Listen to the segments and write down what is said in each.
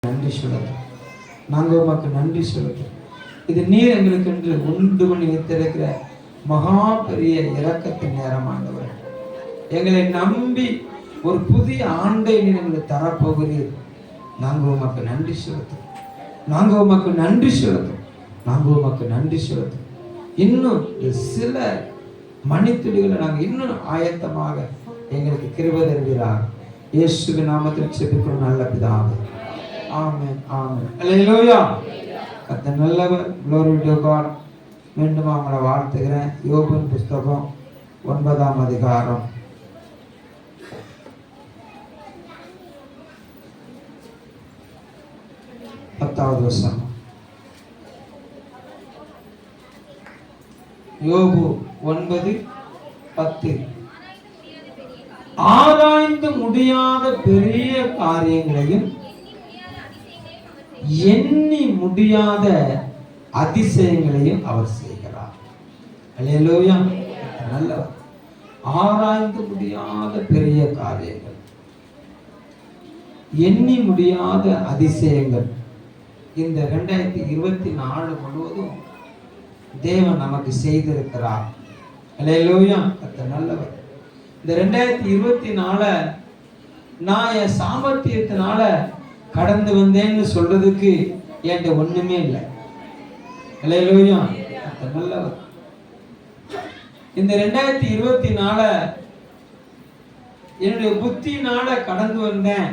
நன்றி செலுத்தும். நாங்கள் உமக்கு நன்றி செலுத்தும். இது நீர் எங்களுக்கு என்று உண்டு பண்ணி வைத்திருக்கிற மகா பெரிய இரக்கத்தின் நேரமானவர். எங்களை நம்பி ஒரு புதிய ஆண்டை நீர் எங்களுக்கு தரப்போகிறீர். நாங்கள் உமக்கு நன்றி செலுத்தும். நாங்கள் உமக்கு நன்றி செலுத்தும். நாங்கள் உமக்கு நன்றி செலுத்தும். இன்னும் சில மணித்துளிகளை நாங்கள் இன்னும் ஆயத்தமாக எங்களுக்கு கிருபை தருவீராக. இயேசுவின் நாமத்தில் ஜெபிக்கிறோம் நல்ல பிதாவே. ஆமென் ஆமென். அல்லேலூயா. கர்த்தர் நல்லவர். glory to God. மீண்டும் அவங்களை வாழ்த்துகிறேன். யோபின் புஸ்தகம் 9ஆம் அதிகாரம் 10வது வசனம். யோபு 9:10. ஆராய்ந்து முடியாத பெரிய காரியங்களையும் எண்ணி முடியாத அதிசயங்களையும் அவர் செய்கிறார். அல்லேலூயா. நல்லவர். ஆராய்ந்து முடியாத பெரிய காரியங்கள், எண்ணி முடியாத அதிசயங்கள். இந்த 2024 முழுவதும் தேவன் நமக்கு செய்திருக்கிறார். அல்லேலூயா. கர்த்தர் நல்லவர். இந்த 2024 நான் என் சாமர்த்தியத்தினால கடந்து வந்தேன்னு சொல்றதுக்கு என்கிட்ட ஒண்ணுமே இல்லை. அல்லேலூயா. கர்த்தர் நல்லவர். இந்த 2024 என்னுடைய புத்தினால கடந்து வந்தேன்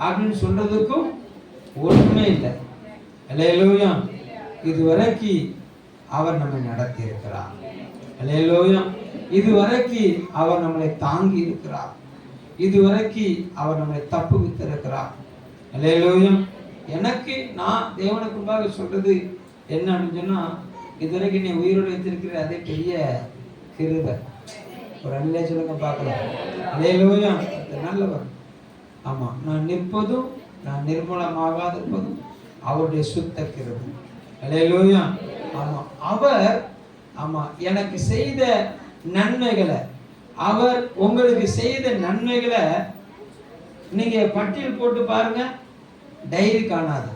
அப்படின்னு சொல்றதுக்கும் ஒண்ணுமே இல்லை. அல்லேலூயா. இதுவரைக்கும் அவர் நம்மை நடத்தி இருக்கிறார். அல்லேலூயா. இதுவரைக்கும் அவர் நம்மளை தாங்கி இருக்கிறார். இதுவரைக்கும் அவர் நம்மளை தப்புவித்திருக்கிறார். அல்லேலூயா. எனக்கு நான் தேவனுக்கு முன்பாக சொல்றது என்னன்னு சொன்னா, இதுவரைக்கும் நீ உயிரோடு வைத்திருக்கிற அதே பெரிய கிருபை. ஒரு அல்லே சொல்லுங்க பார்க்கலாம். அல்லேலூயா. நல்லவர். ஆமா, நான் நிற்பதும் நான் நிர்மூலமாகாதிருப்பதும் அவருடைய சுத்த கிருபை. அல்லேலூயா. ஆமா, அவர் ஆமா எனக்கு செய்த நன்மைகளை, அவர் உங்களுக்கு செய்த நன்மைகளை நீங்க பட்டியல் போட்டு பாருங்க. டைரி காணாது.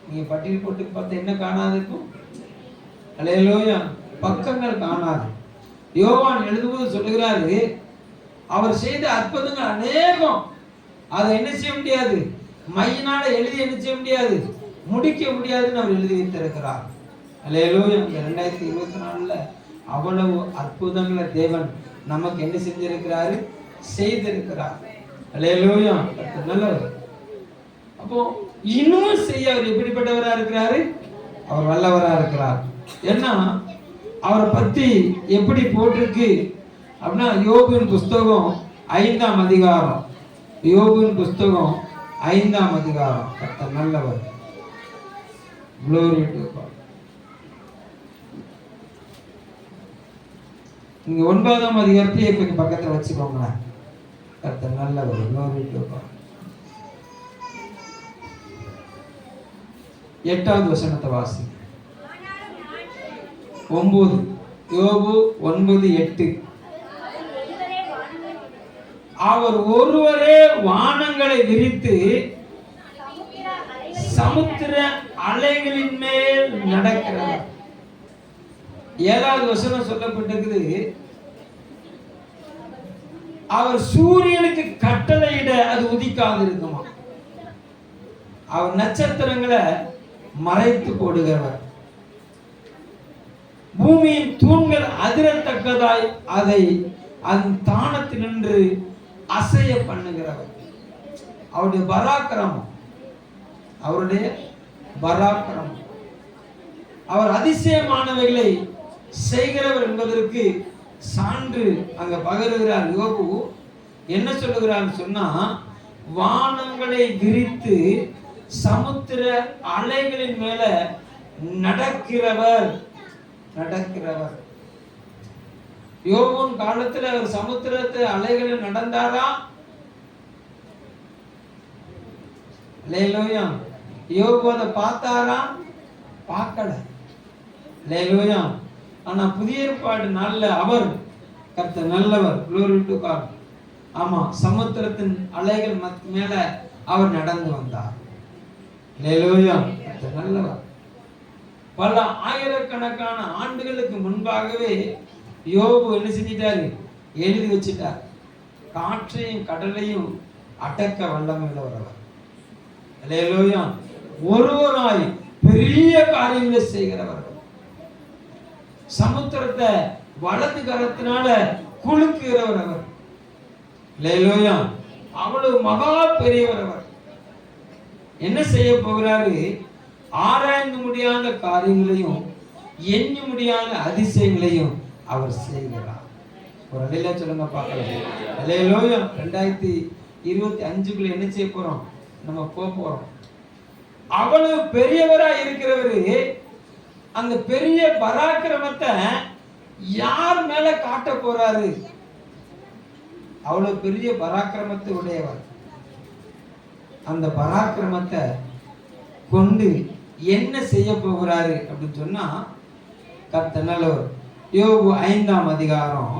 நீங்க பட்டியல் போட்டு பார்த்தா என்ன காணாது இருக்கும்? அல்லேலூயா. பக்கங்கள் காணாது. யோவான் எழுதும்போது சொல்லுகிறாரு, அவர் செய்த அற்புதங்கள் அநேகம். அதை என்ன செய்ய முடியாது, மையினால எழுதி என்ன செய்ய முடியாது, முடிக்க முடியாதுன்னு அவர் எழுதி வைத்திருக்கிறார். அல்லேலூயா. இந்த 2024 அவ்வளவு அற்புதங்களை தேவன் நமக்கு என்ன செஞ்சிருக்கிறாரு, செய்திருக்கிறார். அல்லேலூயா. நல்லவர். அப்போ இன்னும் செய்ய அவர் எப்படிப்பட்டவரா இருக்கிறாரு, அவர் வல்லவரா இருக்கிறார். ஏன்னா அவரை பத்தி எப்படி போட்டிருக்கு அப்படின்னா, யோபின் புஸ்தகம் 5ஆம் அதிகாரம், யோபின் புஸ்தகம் 5ஆம் அதிகாரம். கர்த்தர் நல்லவர். glory to God. நீங்க 9ஆம் அதிகாரத்தையே கொஞ்சம் பக்கத்துல வச்சுக்கோங்களேன். கர்த்தர் நல்லவர். glory to God. 8வது வசனத்தை வாசி. 9 யோபு 9:8. அவர் ஒருவரே வானங்களை விரித்து சமுத்திர அலைகளின் மேல் நடக்கிறார். 7வது வசனம் சொல்லப்பட்டிருக்குது, அவர் சூரியனுக்கு கட்டளையிட அது உதிக்காது இருக்குமா. அவர் நட்சத்திரங்களை மறைத்து போடுகிறவர். பூமியின் தூண்கள் அதிரத்தக்கதாய் அதை அதன் தானத்தினின்று அசைய பண்ணுகிறவர். அவருடைய பராக்கிரமம், அவருடைய பராக்கிரமம். அவர் அதிசயமானவைகளை செய்கிறவர் என்பதற்கு சான்று அங்க பகருகிறார். யோபு என்ன சொல்லுகிறார் சொன்னா, வானங்களை விரித்து சமுத்திர அலைகளின் மேல நடக்கிறவர். நடக்கிறவர். யோபுன் காலத்துல அவர் சமுத்திரத்து அலைகளில் நடந்தாரா? அல்லேலூயா. யோபு அதை பார்த்தாரா? பார்க்கல. அல்லேலூயா. ஆனா புதிய ஏற்பாடு நாள்ல அவர் கர்த்தர் நல்லவர். glory to God. ஆமா, சமுத்திரத்தின் அலைகள் மேல அவர் நடந்து வந்தார். அல்லேலூயா. நல்லவர். பல ஆயிரக்கணக்கான ஆண்டுகளுக்கு முன்பாகவே யோபு என்ன செஞ்சிட்டாரு? எழுதி வச்சிட்டார். காற்றையும் கடலையும் அடக்க வல்லமை உள்ளவர். அல்லேலூயா. ஒருவராய் பெரிய காரியங்களை செய்கிறவர். சமுத்திரத்தை வலது கரத்தினால குலுக்குகிறவர் அவர். அல்லேலூயா. அவ்வளவு மகா பெரியவர் அவர். என்ன செய்ய போகிறாரு? ஆராய்ந்து முடியாத காரியங்களையும் எண்ணி முடியாத அதிசயங்களையும் அவர் செய்கிறார். ஒரு அலையில சொல்லுங்க பார்க்கலாம். அல்லேலூயா. 2025 என்ன செய்ய போறோம்? நம்ம போறோம். அவ்வளவு பெரியவரா இருக்கிறவரு அந்த பெரிய பராக்கிரமத்தை யார் மேல காட்ட போறாரு? அவ்வளவு பெரிய பராக்கிரமத்தை உடையவர். அந்த பராக்கிரமத்தை கொண்டு என்ன செய்ய போகிறாரு அப்படின்னு சொன்னா, கர்த்தர் நல்லவர். யோபு 5ஆம் அதிகாரம்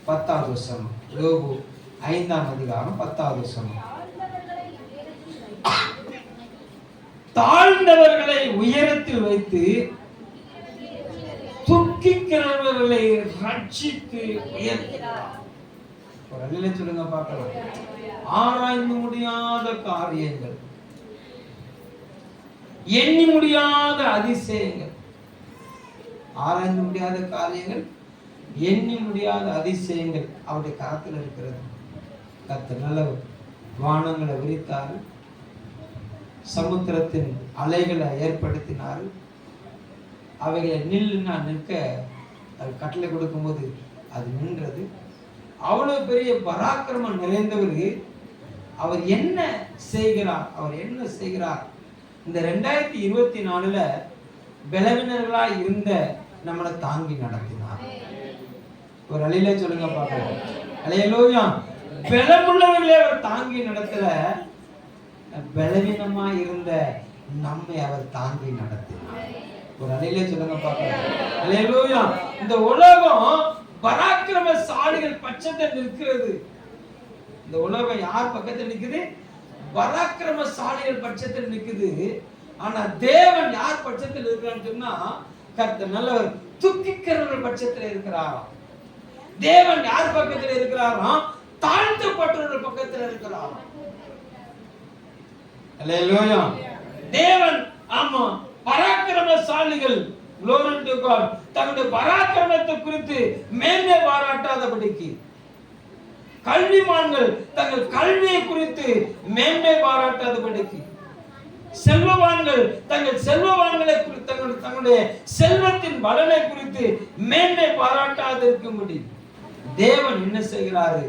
10வது வசனம். யோபு 5ஆம் அதிகாரம் 10வது வசனம். தாழ்ந்தவர்களை உயரத்தில் வைத்து துக்கிக்கிறவர்களை ரட்சித்து உயர்த்துகிறார். ஒரு அல்லேலூயா சொல்லுங்க பார்க்கலாம். ஆராய்ந்து முடியாத காரியங்கள், எண்ணி முடியாத அதிசயங்கள், ஆராய்ந்து முடியாத காரியங்கள், எண்ணி முடியாத அதிசயங்கள் அவருடைய கரத்தில் இருக்கிறது. கர்த்தர் நல்லவர். வானங்களை விரித்தார், சமுத்திரத்தின் அலைகளை ஏற்படுத்தினார். அவைகளை நில்லுன்னா நிற்க அது கட்டளை கொடுக்கும்போது அது நின்றது. அவ்வளவு பெரிய பராக்கிரமம் நிறைந்தவர். அவர் என்ன செய்கிறார்? அவர் என்ன செய்கிறார்? இந்த 2024ல பலவீனர்களா இருந்த நம்மளை தாங்கி நடத்தினார். ஒரு அலையில சொல்லுங்க பார்க்கலாம். அல்லேலூயா. பலமுள்ளவர்களே அவர் தாங்கி நடத்தல, பலவீனமா இருந்த நம்மை அவர் தாங்கி நடத்தினார். ஒரு அலையில சொல்லுங்க பார்க்கலாம். அல்லேலூயா. இந்த உலகம் பராக்கிரமசாலிகள் பட்சத்தில் நிற்கிறது. இந்த உலகம் யார் பக்கத்தில் நிற்குது? பராக்கிரமசாலிகள் பட்சத்தில் நிற்குது. ஆனா தேவன் யார் பட்சத்தில் இருக்கிறான்னு சொன்னா, கர்த்தர் நல்லவர். துக்கிக்கிறவர்கள் பட்சத்தில் இருக்கிறாராம். தேவன் யார் பக்கத்தில் இருக்கிறாராம்? தாழ்த்தப்பட்டவர்கள் பக்கத்தில் இருக்கிறாராம். அல்லேலூயா. தேவன் ஆமா பராக்கிரமசாலிகள் தங்களுடைய பராக்கிரமத்தை குறித்து மேன்மை பாராட்டாதபடிக்கு, கல்விமான்கள் தங்கள் கல்வியை குறித்து மேன்மை பாராட்டாதபடிக்கு, செல்வவான்கள் தங்கள் செல்வவான்களை குறித்து தங்களுடைய செல்வத்தின் பலனை குறித்து மேன்மை பாராட்டாதிருக்கும்படி தேவன் என்ன செய்கிறாரு?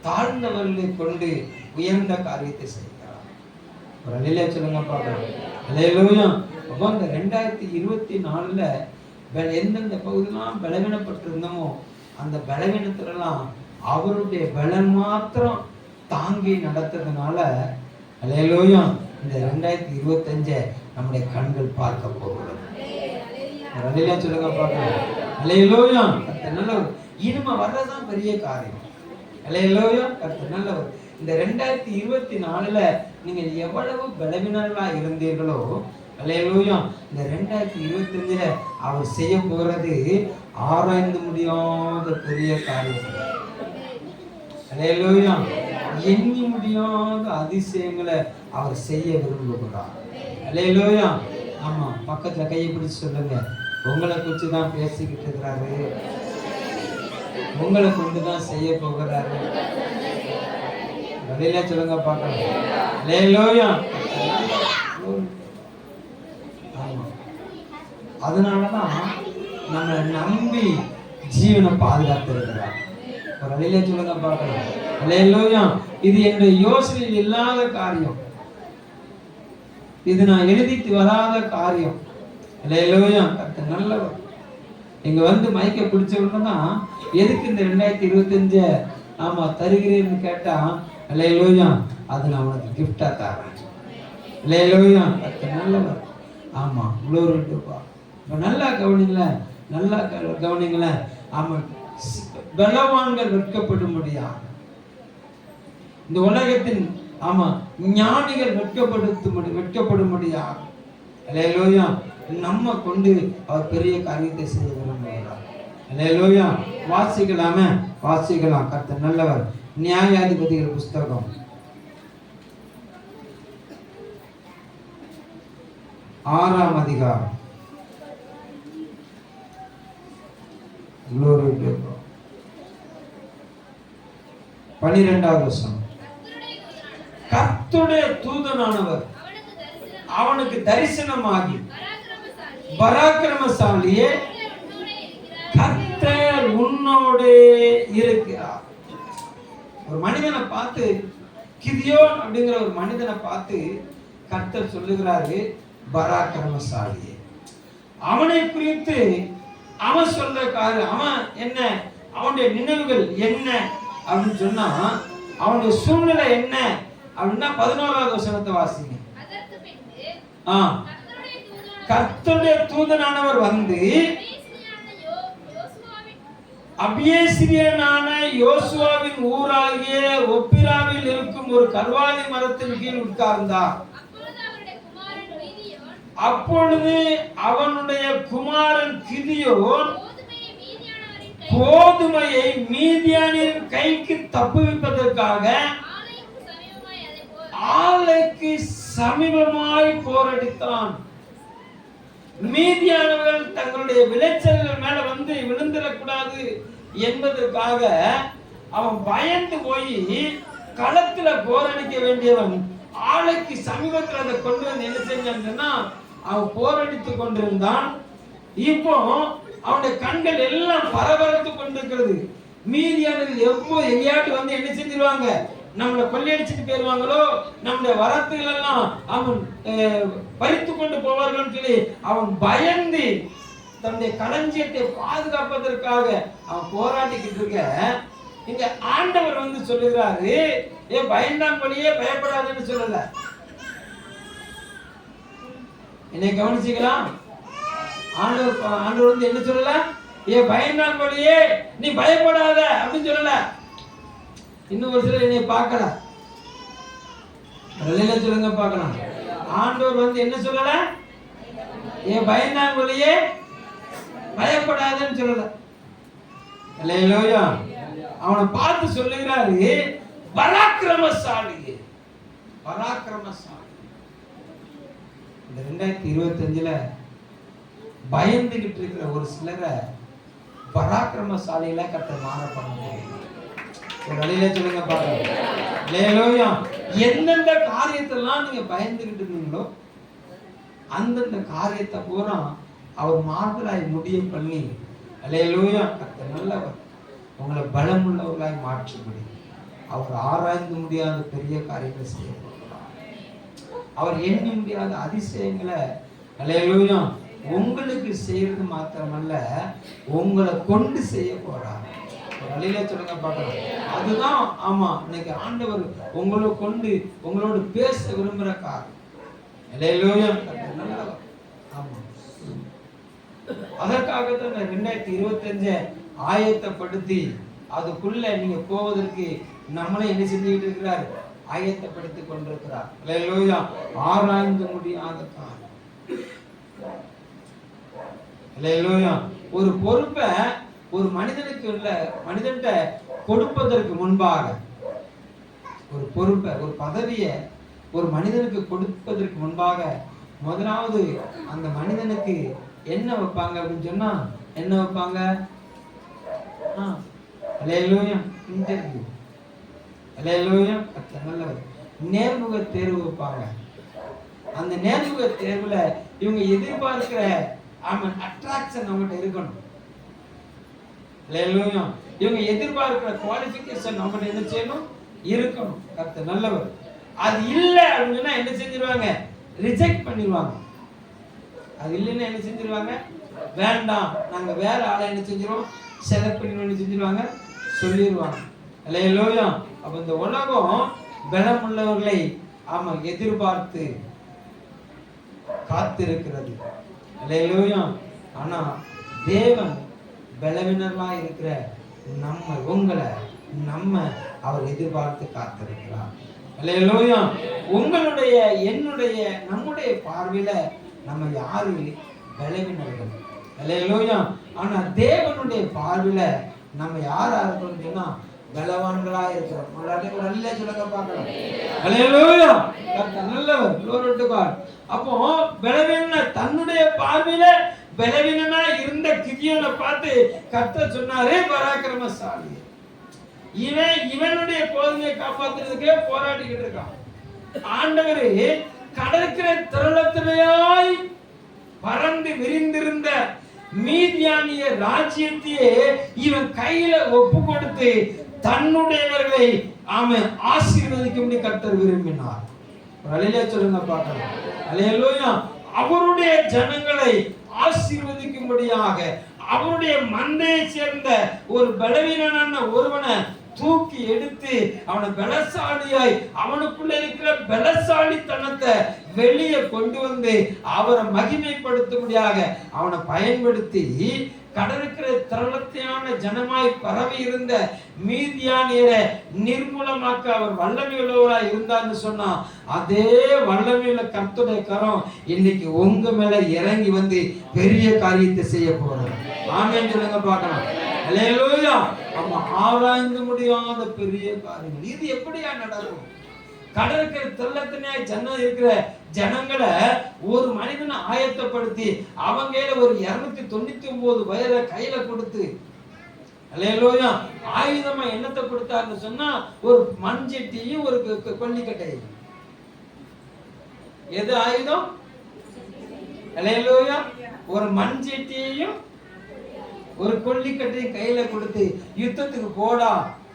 தாழ்ந்தவர்களை கொண்டு உயர்ந்த காரியத்தை செய்கிறார். ஒரு அல்லேலூயா சொல்லுங்க பார்க்கலாம். அல்லேலூயா. அப்போ இந்த 2024ல எந்தெந்த பகுதியெல்லாம் பலவீனப்பட்டிருந்தோமோ அந்த பலவீனத்திலெல்லாம் அவருடைய பலன் மாத்திரம் தாங்கி நடத்துறதுனால அல்லேலூயா இந்த 2025 நம்முடைய கண்கள் பார்க்க போகிறது. அல்லேலூயா சொல்லுங்க பார்க்கலாம். அல்லேலூயா. கர்த்தர் நல்லவர். இனிமே வர்றதுதான் பெரிய காரியம். அல்லேலூயா. கர்த்தர் நல்லவர். இந்த 2024ல நீங்கள் எவ்வளவு பலவீனர்களா இருந்தீர்களோ, அல்லேலூயா, இந்த 2025ல அவர் செய்ய போறது ஆராய்ந்து முடியாத பெரிய காரியம். அல்லேலூயா. எண்ணி முடியாத அதிசயங்களை அவர் செய்ய விரும்புகிறார். அல்லேலூயா. ஆமா, பக்கத்துல கையை பிடிச்சு சொல்லுங்க, உங்களை குறித்து தான் பேசிக்கிட்டு இருக்கிறாரு, உங்களை கொண்டு தான் செய்ய போகிறாரு. அல்லேலூயா சொல்லுங்க பார்க்கலாம். அல்லேலூயா. அதனாலதான் நம்ம நம்பி ஜீவனை பாதுகாத்து இருக்கிறார். ஒரு அல்லேலூயா சொல்லுங்க பார்க்கலாம். அல்லேலூயா. இது என்னுடைய யோசனையில் இல்லாத காரியம், இது நான் எழுதிட்டு வராத காரியம். அல்லேலூயா. கர்த்தர் நல்லவர். இங்க வந்து மைக்க பிடிச்சவங்கன்னா எதுக்கு இந்த 2025 ஆமா தருகிறேன்னு கேட்டா, அல்லேலூயா, அது நான் உனக்கு கிஃப்டா தரேன். அல்லேலூயா. கர்த்தர் நல்லவர். ஆமா, குளோரி டு காட். நல்லா கவனிங்களேன், நல்லா கவனிங்களேன். ஆமா, பலவான்கள் வெட்கப்பட முடியாது. இந்த உலகத்தின் ஆமா, ஞானிகள் வெட்கப்படும்படியாக அல்லேலூயா நம்ம கொண்டு அவர் பெரிய காரியத்தை செய்ய விரும்புகிறார். அல்லேலூயா. வாசிக்கலாமே, வாசிக்கலாம். கர்த்தர் நல்லவர். நியாயாதிபதிகள் புஸ்தகம் 6ஆம் அதிகாரம். Glory to God. 12வது வசனம். கர்த்தருடைய தூதனானவர் அவனுக்கு தரிசனமாகி, பராக்கிரமசாலியே, கர்த்தர் உன்னோடே இருக்கிறார். ஒரு மனிதனை பார்த்து, கிதியோன் அப்படிங்கிற ஒரு மனிதனை பார்த்து கர்த்தர் சொல்லுகிறாரு, பராக்கிரமசாலியே. அவனை குறித்து அவன் சொல்ற காரியம், அவன் என்ன, அவனுடைய நினைவுகள் என்ன அப்படின்னு சொன்னா, அவனுடைய சூழ்நிலை என்ன அப்படின்னா 11வது வசனத்தை வாசிங்க. கர்த்தருடைய தூதனானவர் வந்து அபியேசிரியனான யோசுவாவின் ஊராகிய ஒப்பிராவில் இருக்கும் ஒரு கர்வாலி மரத்தின் கீழ் உட்கார்ந்தார். அப்பொழுது அவனுடைய குமாரன் கிதியோன் கோதுமையை மீதியானின் கைக்கு தப்புவிப்பதற்காக ஆலைக்கு சமீபமாய் போரடித்தான். மீதியானவர்கள் தங்களுடைய விளைச்சல்கள் மேல வந்து விழுந்துடக்கூடாது என்பதற்காக அவன் பயந்து போய் களத்துல போரடிக்க வேண்டியவன் ஆலைக்கு சமீபத்தில் அதை கொண்டு வந்து என்ன செஞ்சான்னா அவன் போரடித்து கொண்டிருந்தான். இப்போ அவனுடைய கண்கள் எல்லாம் பரபரத்து கொண்டிருக்கிறது. மீதியானவர்கள் எப்போ எங்கேயாட்டு வந்து என்ன செஞ்சிருவாங்க, நம்மளை கொள்ளையடிச்சுட்டு போயிருவாங்களோ, நம்முடைய வரத்துகள் எல்லாம் அவன் பறித்து கொண்டு போவார்கள் சொல்லி அவன் பயந்து தன்னுடைய களஞ்சியத்தை பாதுகாப்பதற்காக அவன் போராடிக்கிட்டு இருக்க, இங்க ஆண்டவர் வந்து சொல்லுகிறாரு, பயந்தாம்படியே பயப்படாதுன்னு சொல்லல. என்னை கவனிச்சுக்கலாம். ஆண்டவர் வந்து என்ன சொல்லல, பயந்தாம்படியே நீ பயப்படாத அப்படின்னு சொல்லல. இன்னும் ஒரு சிலர் என்னை பார்க்கல, சொல்லுங்க பார்க்கலாம். ஆண்டவர் வந்து என்ன சொல்லல, பயந்தாம்படியே பயப்படாதன்னு சொல்லல. அல்லேலூயா. அவனை பார்த்து சொல்லுகிறாரு, பராக்கிரமசாலி. பராக்கிரமசாலி. இந்த 2025ல பயந்துகிட்டு இருக்கிற ஒரு சிலரை பராக்கிரமசாலியில கர்த்தர் மாற பண்ணுங்க. ஒரு வழியில சொல்லுங்க பாருங்க. அல்லேலூயா. எந்தெந்த காரியத்தெல்லாம் நீங்க பயந்துகிட்டு இருந்தீங்களோ அந்தந்த காரியத்தை பூரா அவர் மாறுதலாய் முடிய பண்ணி, அல்லேலூயா, கர்த்தர் நல்லவர், உங்களை பலமுள்ளவர்களாய் மாற்றும்படி அவர் ஆராய்ந்து முடியாத பெரிய காரியங்களை செய்ய போகிறார். அவர் எண்ணி முடியாத அதிசயங்களை, அல்லேலூயா, உங்களுக்கு செய்யறது மாத்திரமல்ல, உங்களை கொண்டு செய்ய போறார். வழியில சொல்லுங்க பார்க்கலாம். அதுதான் ஆமா, இன்னைக்கு ஆண்டவர் உங்களை கொண்டு உங்களோடு பேச விரும்புகிற காரியம். அல்லேலூயா. ஆமா, அதற்காகத்தான் 2025 ஆயத்தப்படுத்தி அதுக்குள்ள நீங்க போவதற்கு நம்மளை என்ன செஞ்சுக்கிட்டு இருக்கிறார், ஆயத்தப்படுத்தி கொண்டிருக்கிறார். அல்லேலூயா. ஆராய்ந்து முடியாத காரியம். அல்லேலூயா. ஒரு பொறுப்பை ஒரு மனிதனுக்கு மனிதன்கிட்ட கொடுப்பதற்கு முன்பாக, ஒரு பொறுப்பை, ஒரு பதவியை ஒரு மனிதனுக்கு கொடுப்பதற்கு முன்பாக முதலாவது அந்த மனிதனுக்கு என்ன வைப்பாங்க அப்படின்னு சொன்னா, என்ன வைப்பாங்க? அல்லேலூயா, இன்டர்வியூ. அல்லேலூயா, நல்லவர். நேர்முக தேர்வு வைப்பாங்க. அந்த நேர்முக தேர்வுல இவங்க எதிர்பார்க்கிற அட்ராக்ஷன் அவங்ககிட்ட இருக்கணும். அல்லேலூயா. இவங்க எதிர்பார்க்கிற குவாலிஃபிகேஷன் அவங்ககிட்ட என்ன செய்யணும், இருக்கணும். கர்த்தர் நல்லவர். அது இல்லை அப்படின்னா என்ன செஞ்சிருவாங்க, ரிஜெக்ட் பண்ணிடுவாங்க. அது இல்லைன்னா என்ன செஞ்சிருவாங்க, வேண்டாம், நாங்க வேற ஆளை என்ன செஞ்சிருவோம், செலக்ட் பண்ணி என்ன செஞ்சிருவாங்க, சொல்லிடுவாங்க. அல்லேலூயா. அப்ப இந்த உலகம் பலமுள்ளவர்களை ஆமா எதிர்பார்த்து காத்திருக்கிறது. அல்லேலூயா. ஆனா தேவன் பலவீனர்களா இருக்கிற உங்களை அவர் எதிர்பார்த்து காத்திருக்கிறார். அல்லேலூயா. உங்களுடைய, என்னுடைய, நம்முடைய பார்வையில நம்ம யாரு பலவீனர்கள். அல்லேலூயா. ஆனா தேவனுடைய பார்வையில நம்ம யாரா இருக்கோம்னு சொன்னா பலவான்களா இருக்கிறோம். ஒரு அல்லேலூயா சொல்லுங்க பார்க்கலாம். அல்லேலூயா. கர்த்தர் நல்லவர். glory to God. அப்போ பலவீன, தன்னுடைய பார்வையில பலவீனனா இருந்த கிதியோனை பார்த்து கர்த்தர் சொன்னாரே பராக்கிரமசாலி. இவனுடைய கோதுமையை காப்பாத்துறதுக்கே போராடிக்கிட்டு இருக்கான். ஆண்டவரே கடற்கரை திரளத்திலேயாய் பறந்து விரிந்திருந்த மீதியானிய ராஜ்யத்தையே இவன் கையில ஒப்பு கொடுத்து தன்னுடையவர்களை அவன் ஆசீர்வதிக்கும்படி கர்த்தர் விரும்பினார். அல்லேலூயா சொல்லுங்க பார்க்கலாம். அல்லேலூயா. அவருடைய ஜனங்களை ஆசீர்வதிக்கும்படியாக அவருடைய மந்தையை சேர்ந்த ஒரு பலவீனனான ஒருவனை தூக்கி எடுத்து அவனை பலசாலியாய், அவனுக்குள்ள இருக்கிற பலசாலித்தனத்தை வெளியே கொண்டு வந்து அவரை மகிமைப்படுத்தும்படியாக அவனை பயன்படுத்தி கடற்கிற திரளத்தையான ஜனமாய் பரவி இருந்த மீதியானியரை நிர்மூலமாக்க அவர் வல்லமையுள்ளவராய் இருந்தார்னு சொன்னா, அதே வல்லமையுள்ள கர்த்தருடைய கரம் இன்னைக்கு உங்க மேல இறங்கி வந்து பெரிய காரியத்தை செய்ய போறார். ஆமென் சொல்லுங்க பார்க்கலாம். அல்லேலூயா. நம்ம ஆராய்ந்து முடியாத பெரிய காரியங்கள். இது எப்படியா நடக்கும்? கடற்கரை திரளத்தினாய் ஜனம் இருக்கிற ஜனங்களை ஒரு மனிதனை ஆயத்தப்படுத்தி அவங்க ஒரு 299 வயரை கையில கொடுத்து, அல்லேலூயா, ஆயுதமா என்னத்தை கொடுத்தாருன்னு சொன்னா ஒரு மண்சட்டியும் ஒரு கொல்லிக்கட்டை. எது ஆயுதம்? அல்லேலூயா. ஒரு மண்சட்டியையும் ஒரு கொல்லிக்கட்டையும் கையில கொடுத்து யுத்தத்துக்கு போடா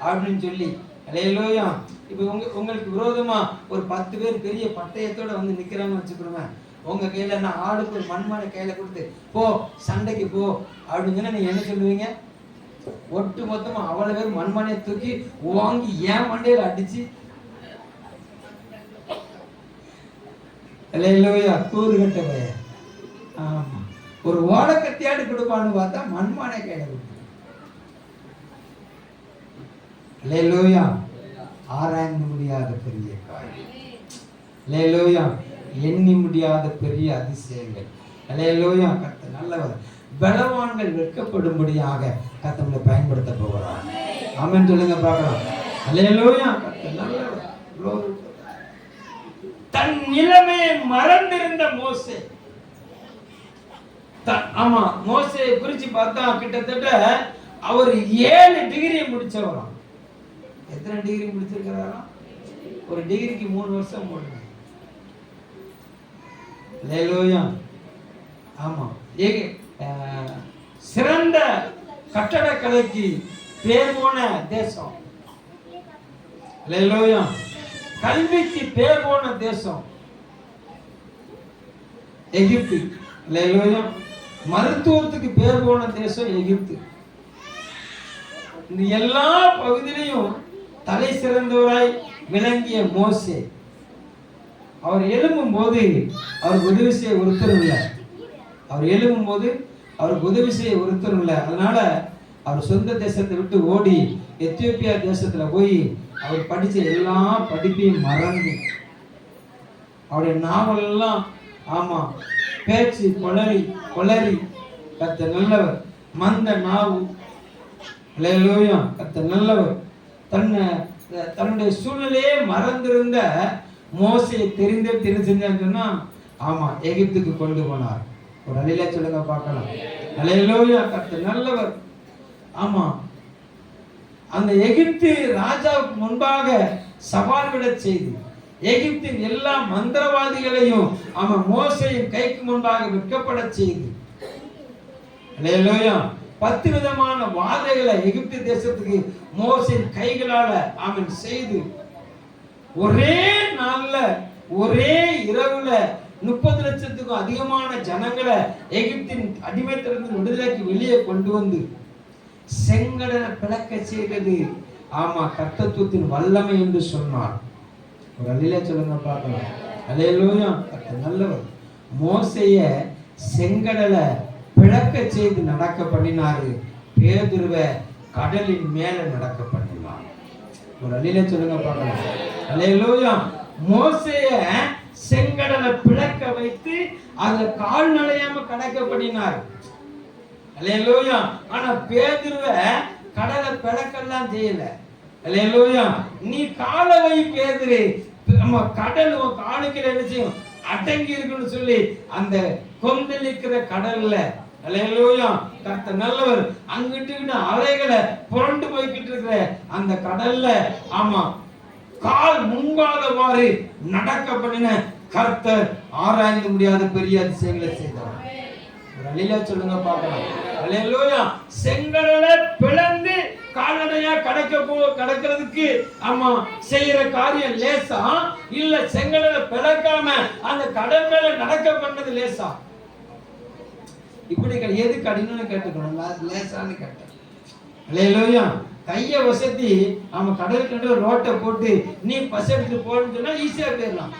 அப்படின்னு சொல்லி. அல்லேலூயா. இப்ப உங்களுக்கு விரோதமா ஒரு 10 பேர் பெரிய பட்டயத்தோட வந்து நிக்கிறாங்கன்னு வச்சுக்கிறோங்க. உங்க கையில நான் ஆளுக்கு ஒரு மண்மனை கையில கொடுத்து போ சண்டைக்கு போ அப்படின்னு சொன்னா நீங்க என்ன சொல்லுவீங்க? ஒட்டு மொத்தமா அவ்வளவு பேர் மண்மனையை தூக்கி வாங்கி ஏன் மண்டையில அடிச்சு, அல்லேலூயா, கூறு கட்ட பய. ஆமா, ஒரு ஓடக்கத்தியாடு கொடுப்பான்னு பார்த்தா மண்மனை கையில கொடுத்து. அல்லேலூயா. ஆராய்ந்து முடியாத பெரிய காரியம். அல்லேலூயா. எண்ணி முடியாத பெரிய அதிசயங்கள். அல்லேலூயா. கர்த்தர் நல்லவர். பலவான்கள் வெட்கப்படும்படியாக கர்த்தரை பயன்படுத்த போகிறார். ஆமென் சொல்லுங்க பார்க்கலாம். அல்லேலூயா. கர்த்தர் நல்லவர். தன் நிலைமையை மறந்திருந்த மோசே. ஆமா, மோசேயை குறிச்சு பார்த்தா கிட்டத்தட்ட அவர் 7 டிகிரி முடிச்சவராம். எத்தனை டிகிரி முடிச்சிருக்கிறாரா? ஒரு டிகிரிக்கு 3 வருஷம் போடுங்க. அல்லேலூயா. ஆமா, சிறந்த கட்டடக்கலைக்கு பேர் போன தேசம். அல்லேலூயா. கல்விக்கு பேர் போன தேசம் எகிப்து. அல்லேலூயா. மருத்துவத்துக்கு பேர் போன தேசம் எகிப்து. இந்த எல்லா பகுதியிலையும் தலை சிறந்தவராய் விளங்கிய மோசே, அவர் எழும்பும் போது அவருக்கு உதவி செய்ய ஒருத்தரும் இல்லை. அவர் எழும்பும் போது அவருக்கு உதவி செய்ய ஒருத்தரும் இல்லை. அதனால அவர் சொந்த தேசத்தை விட்டு ஓடி எத்தியோப்பியா தேசத்துல போய் அவர் படிச்ச எல்லா படிப்பையும் மறந்து அவருடைய நாவல் எல்லாம், ஆமா, பேச்சு கொளறி கொளறி. கர்த்தர் நல்லவர். மந்த நாவு. அல்லேலூயா. கர்த்தர் நல்லவர். தன்னுடைய சூழ்நிலையே மறந்திருந்த மோசையை தெரிந்து செஞ்சான்னு, ஆமா, எகிப்துக்கு கொண்டு போனார். ஒரு அல்லேலூயா சொல்லுங்க பார்க்கலாம். அல்லேலூயா. கர்த்தர் நல்லவர். ஆமா, அந்த எகிப்து ராஜாவுக்கு முன்பாக சவால் விட செய்து எகிப்தின் எல்லா மந்திரவாதிகளையும் அவன் மோசையின் கைக்கு முன்பாக விற்கப்பட செய்து, அல்லேலூயா, 10 விதமான வாதைகளை எகிப்து தேசத்துக்கு மோசையின் கைகளால அவன் செய்து ஒரே நாள்ல ஒரே இரவுல 30 லட்சத்துக்கும் அதிகமான ஜனங்களை எகிப்தின் அடிமைத்தனத்தின் விடுதலைக்கு வெளியே கொண்டு வந்து செங்கடலை பிளக்க செய்தது. ஆமா, கர்த்தத்துவத்தின் வல்லமை என்று சொன்னார். ஒரு அல்லேலூயா சொல்லுங்க பார்க்கலாம். அல்லேலூயா. கர்த்தர் நல்லவர். மோசேய செங்கடலை பிளக்க செய்து நடக்க பண்ணினாரு. பேதுருவை கடலின் மேல நடக்க பண்ணினார். ஒரு அழியில சொல்லுங்க பார்க்கலாம். அல்லேலூயா. மோசேய செங்கடலை பிளக்க வைத்து அதுல கால் நுழையாம கடக்க பண்ணினார். அல்லேலூயா. ஆனா பேதுருவை கடலை பிளக்கெல்லாம் செய்யல. அல்லேலூயா. நீ காலை வை பேதுரு, நம்ம கடல் உன் காலுக்கு என்ன செய்யும், அடங்கி இருக்குன்னு சொல்லி அந்த கொந்தளிக்கிற கடல்ல, அல்லேலூயா, கர்த்தர் நல்லவர், அங்கிட்டு அலைகளை புரண்டு போய்கிட்டு இருக்கிற அந்த கடல்ல, ஆமா, கால் முங்காதவாறு நடக்க பண்ணின கர்த்தர் ஆராய்ந்து முடியாத பெரிய அதிசயங்களை செய்தார். ஒரு அழில சொல்லுங்க பார்க்கலாம். அல்லேலூயா. செங்கடலை பிளந்து கால்நடையா கடக்கிறதுக்கு ஆமா செய்யற காரியம் லேசா இல்ல? செங்கடலை பிளக்காம அந்த கடல் மேல நடக்க பண்ணது லேசா? இப்படி எது கடினம்னு கேட்டுக்கணும், லேசான்னு கேட்டேன். அல்லேலூயா. கைய வசதி அவன் கடலுக்கு ரோட்டை போட்டு நீ பஸ் எடுத்துட்டு போன்னு சொன்னா ஈஸியா போயிடலாம்.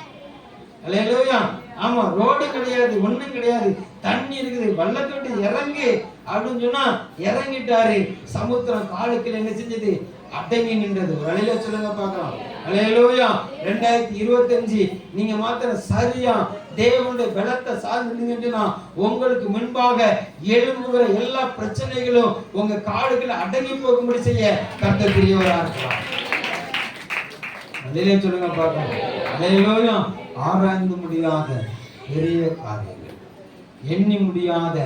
அல்லேலூயா. ஆமா, ரோடு கிடையாது, ஒண்ணும் கிடையாது, தண்ணி இருக்குது, வள்ளத்தோட்டு இறங்கு அப்படின்னு சொன்னா இறங்கிட்டாரு. சமுத்திரம் காலுக்கு என்ன செஞ்சது, அடங்கி நின்றது. ஒரு அழில சொல்லுங்க பார்க்கலாம். அல்லேலூயா. 2025 நீங்க மாத்திரம் சரியா தேவனுடைய பலத்தை சார்ந்துட்டீங்கன்னா உங்களுக்கு முன்பாக எழும்புகிற எல்லா பிரச்சனைகளும் உங்க காலுக்குள்ள அடங்கி போகும்படி செய்ய கர்த்தர் பெரியவரா இருக்கிறார். அல்லேலூயா சொல்லுங்க பார்க்கலாம். அல்லேலூயா. ஆராய்ந்து முடியாத பெரிய காரியங்கள், எண்ணி முடியாத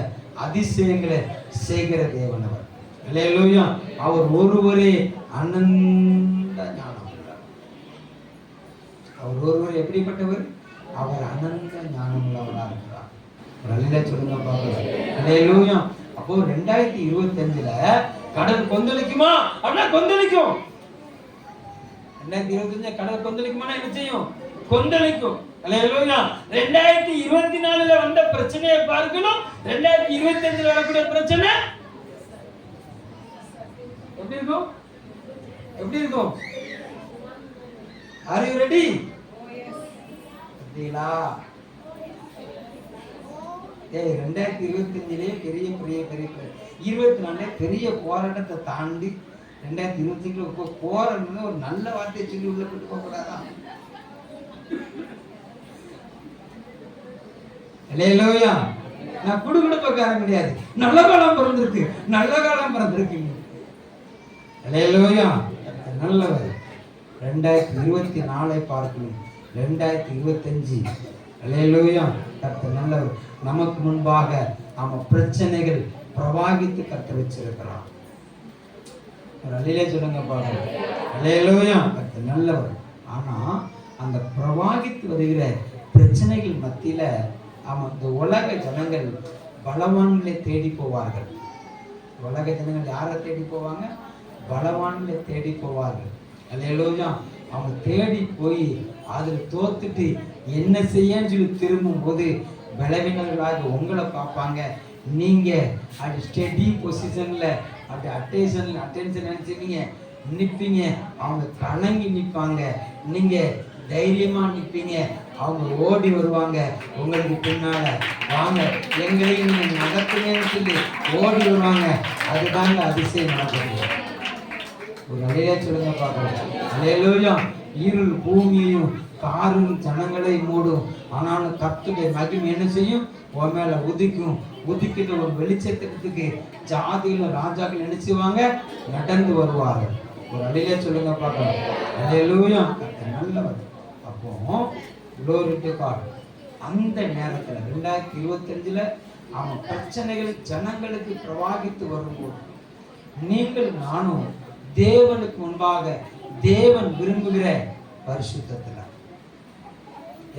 அதிசயங்களை செய்கிற தேவன் அவர். அல்லேலூயா. அவர் ஒருவரே அனந்த ஞானம் உள்ளவர். அவர் ஒருவர் எப்படிப்பட்டவர்? அவர் அனந்த ஞானம் உள்ளவராக இருக்கிறார். ஒரு அல்லேலூயா சொல்லுங்க பார்க்கலாம். அல்லேலூயா. அப்போ 2025 கடல் கொந்தளிக்குமா? அப்படின்னா கொந்தளிக்கும். 2025 கடல் கொந்தளிக்குமா? என்ன செய்யும்? கொந்தளிக்கும். அல்லேலூயா. 2024 வந்த பிரச்சனையை பார்க்கணும், 2025 வரக்கூடிய பிரச்சனை எப்படி இருக்கும்? எப்படி இருக்கும்? Are you ready? அப்படிங்களா? 2025 பெரிய பெரிய பெரிய 24 பெரிய போராட்டத்தை தாண்டி 2025 போராட்டம் ஒரு நல்ல வார்த்தையை சொல்லி உள்ள போட்டு போக கூடாதா? அல்லேலூயா. நான் குடுகுடுப்பக்காரன் கிடையாது. நல்ல காலம் பிறந்திருக்கு, நல்ல காலம் பிறந்திருக்கு. அல்லேலூயா. நல்லவர். 2024 பார்க்கணும், 2025. அல்லேலூயா. கர்த்தர் நல்லவர். நமக்கு முன்பாக நம்ம பிரச்சனைகள் பிரவாகித்து கர்த்தர் வச்சிருக்கிறான். ஒரு அல்லேலூயா சொல்லுங்க பாருங்க. அல்லேலூயா. கர்த்தர் நல்லவர். ஆனா அந்த பிரவாகித்து வருகிற பிரச்சனைகள் மத்தியில இந்த உலக ஜனங்கள் பலவான்களை தேடி போவார்கள். உலக ஜனங்கள் யாரை தேடி போவாங்க? பலவான்களை தேடி போவார்கள். அல்லேலூயா. அவங்க தேடி போய் அதில் தோத்துட்டு என்ன செய்யன்னு சொல்லி திரும்பும் போது பலவீனர்களாக உங்களை பார்ப்பாங்க. நீங்க அது ஸ்டெடி பொசிஷன்ல அது அட்டென்ஷன் நினைச்சீங்க நிற்பீங்க. அவங்க கலங்கி நிற்பாங்க, நீங்க தைரியமா நிற்பீங்க. அவங்க ஓடி வருவாங்க உங்களுக்கு பின்னால, வாங்க எங்களையும் நீங்க நடத்துங்கன்னு சொல்லி ஓடி வருவாங்க. அதுதாங்க அதிசயம் நடக்குது. ஒரு அலையா சொல்லுங்க பார்க்கலாம். அல்லேலூயா. இருள் பூமியையும் காரும் ஜனங்களை மூடும், ஆனாலும் கர்த்தருடைய மகிமை என்ன செய்யும்? உன் மேல உதிக்கும். உதிக்கிட்ட ஒரு வெளிச்சத்துக்கு ஜாதியில ராஜாக்கள் நினைச்சுவாங்க, நடந்து வருவார்கள். ஒரு அலையில சொல்லுங்க பார்க்கலாம். அல்லேலூயா. நல்லவர். அப்போ glory to God. அந்த நேரத்தில் 2025 அவன் பிரச்சனைகள் ஜனங்களுக்கு பிரவாகித்து வரும்போது நீங்கள் நானும் தேவனுக்கு முன்பாக தேவன் விரும்புகிற பரிசுத்தத்தில்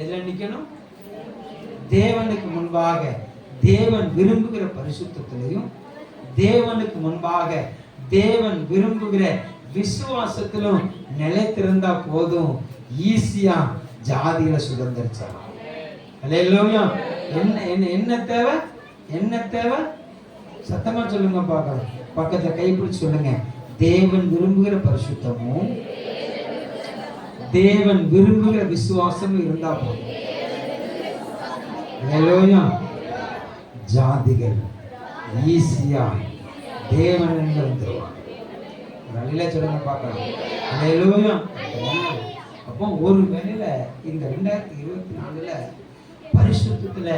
எதில் நிற்கணும்? தேவனுக்கு முன்பாக தேவன் விரும்புகிற பரிசுத்தத்திலையும் தேவனுக்கு முன்பாக தேவன் விரும்புகிற விசுவாசத்திலும் நிலைத்திருந்தா போதும், ஈஸியா ஜாதியில சுதந்திரிச்சலாம். அல்லேலூயா. என்ன தேவை? என்ன தேவை? சத்தமா சொல்லுங்க பார்க்கலாம். பக்கத்தை கைப்பிடிச்சு சொல்லுங்க. தேவன் விரும்புகிற பரிசுத்தமும் தேவன் விரும்புகிற விசுவாசமும் இருந்தா போதும். அல்லேலூயா. ஜாதிகள் ஈஸியா தேவன் வந்துருவாங்க. ஒரு அழில சொல்லுங்க பார்க்கலாம். அல்லேலூயா. அப்போ ஒரு வேளையில இந்த 2024ல பரிசுத்தத்துல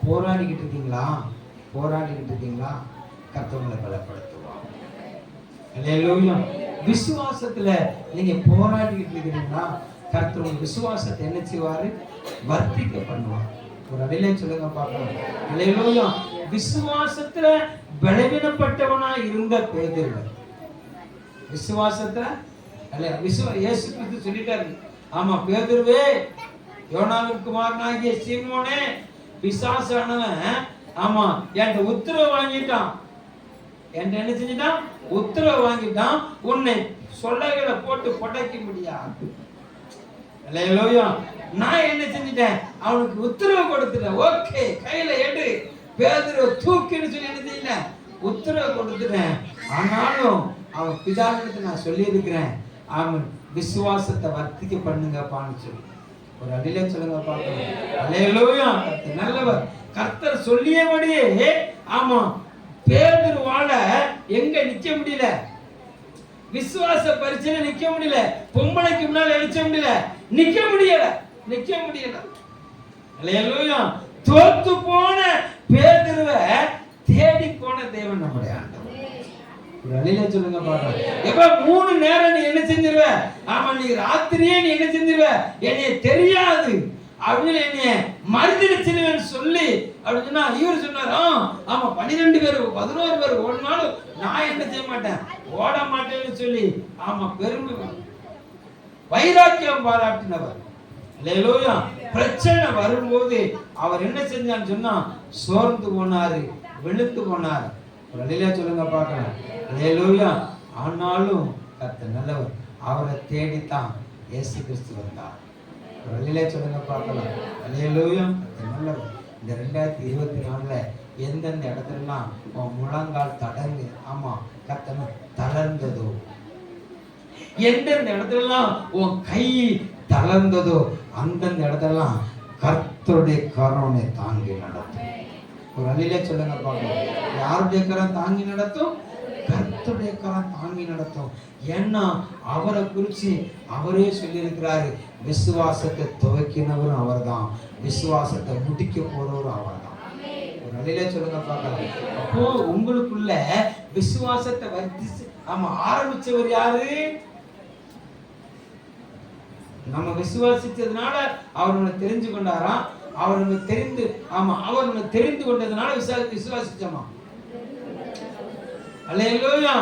போராடிக்கிட்டு இருக்கீங்களா? கர்த்தரை பலப்படுத்துவார். அல்லேலூயா. விசுவாசத்துல நீங்க போராடிக்கிட்டு இருக்கிறீங்களா? கர்த்தர் உங்க விசுவாசத்தை என்ன செய்வாரு? வர்த்திக்க பண்ணுவார். ஒரு அழில சொல்லுங்க பார்க்கலாம். அல்லேலூயா. விசுவாசத்துல பலவீனப்பட்டவனா இருந்த பேதுரு, விசுவாசத்துல இயேசு கிறிஸ்து சொல்லிட்டாரு, ஆமா பேதுருவே, யோனாவின் குமாரனாகிய சீமோனே, பிசாசானவன் ஆமா என்கிட்ட உத்தரவு வாங்கிட்டான், என்கிட்ட என்ன செஞ்சிட்டான்? உத்தரவு வாங்கிட்டான், உன்னை சொல்லைகளை போட்டு புடைக்க முடியாது. அல்லேலூயா. நான் என்ன செஞ்சிட்டேன்? அவனுக்கு உத்தரவு கொடுத்துட்டேன். ஓகே, கையில எடு, பேதுருவை தூக்கின்னு சொல்லி என்ன செய்யல? உத்தரவு கொடுத்துட்டேன். ஆனாலும் அவன் பிதாவிடத்தை நான் சொல்லி இருக்கிறேன், அவன் விசுவாசத்தை வர்த்திக்க பண்ணுங்கப்பான்னு சொல்லி. ஒரு அடியில சொல்லுங்க பார்க்கலாம். அல்லேலூயா. கர்த்தர் நல்லவர். கர்த்தர் சொல்லியபடியே ஆமா பேதுருவால எங்க நிக்க முடியல? விசுவாச பரீட்சையில நிக்க முடியல. பொம்பளைக்கு முன்னால நிக்க முடியல. அல்லேலூயா. தோத்து போன பேதுருவை தேடி போன தேவன் நம்முடைய ஆண்டவர். ஒரு அழில சொல்லுங்க பாருங்க. எப்ப 3 நேரம் நீ என்ன செஞ்சிருவ? ஆமா, நீ ராத்திரியே நீ என்ன செஞ்சிருவ? என்னைய தெரியாது அப்படின்னு என்னைய மறுதளிச்சிருவேன்னு சொல்லி அப்படின்னு சொன்னா, இவர் சொன்னார், ஆமா 12 பேர் 11 பேர் ஓடினாலும் நான் என்ன செய்ய மாட்டேன், ஓட மாட்டேன்னு சொல்லி ஆமா பெருமை வைராக்கியம் பாராட்டினவர். அல்லேலூயா. பிரச்சனை வரும்போது அவர் என்ன செஞ்சான்னு சொன்னா, சோர்ந்து போனாரு, வெளுத்து போனாரு. ஒரு அழில சொல்லுங்க பார்க்கலாம். அல்லேலூயா. ஆனாலும் கர்த்தர் நல்லவர். அவரை தேடித்தான் இயேசு கிறிஸ்து வந்தார். ஒரு அழில சொல்லுங்க பார்க்கலாம். அல்லேலூயா. கர்த்தர் நல்லவர். இந்த 2024ல எந்தெந்த இடத்துலலாம் உன் முழங்கால் தடங்கு ஆமா கர்த்தர் தளர்ந்ததோ, எந்தெந்த இடத்துலலாம் உன் கை தளர்ந்ததோ, அந்தந்த இடத்துலலாம் கர்த்தருடைய கருணை தாங்கி நடத்தும். ஒரு அழில சொல்லுங்க பார்க்கலாம். யாருடைய கரம் தாங்கி நடத்தும்? கர்த்தருடைய கரம் தாங்கி நடத்தும். ஏன்னா அவரை குறிச்சு அவரே சொல்லியிருக்கிறாரு, விசுவாசத்தை துவக்கினவரும் அவர் தான், விசுவாசத்தை முடிக்க போறவரும் அவர் தான். ஒரு அழில சொல்லுங்க பார்க்கலாம். அப்போ உங்களுக்குள்ள விசுவாசத்தை வர்த்திச்சு ஆமா ஆரம்பிச்சவர் யாரு? நம்ம விசுவாசிச்சதுனால அவர் நம்மை தெரிஞ்சு கொண்டாராம். அவர் நம்ம தெரிந்து ஆமா அவர் நம்ம தெரிந்து கொண்டதுனால விசுவாசிச்சோமா? அல்லேலூயா.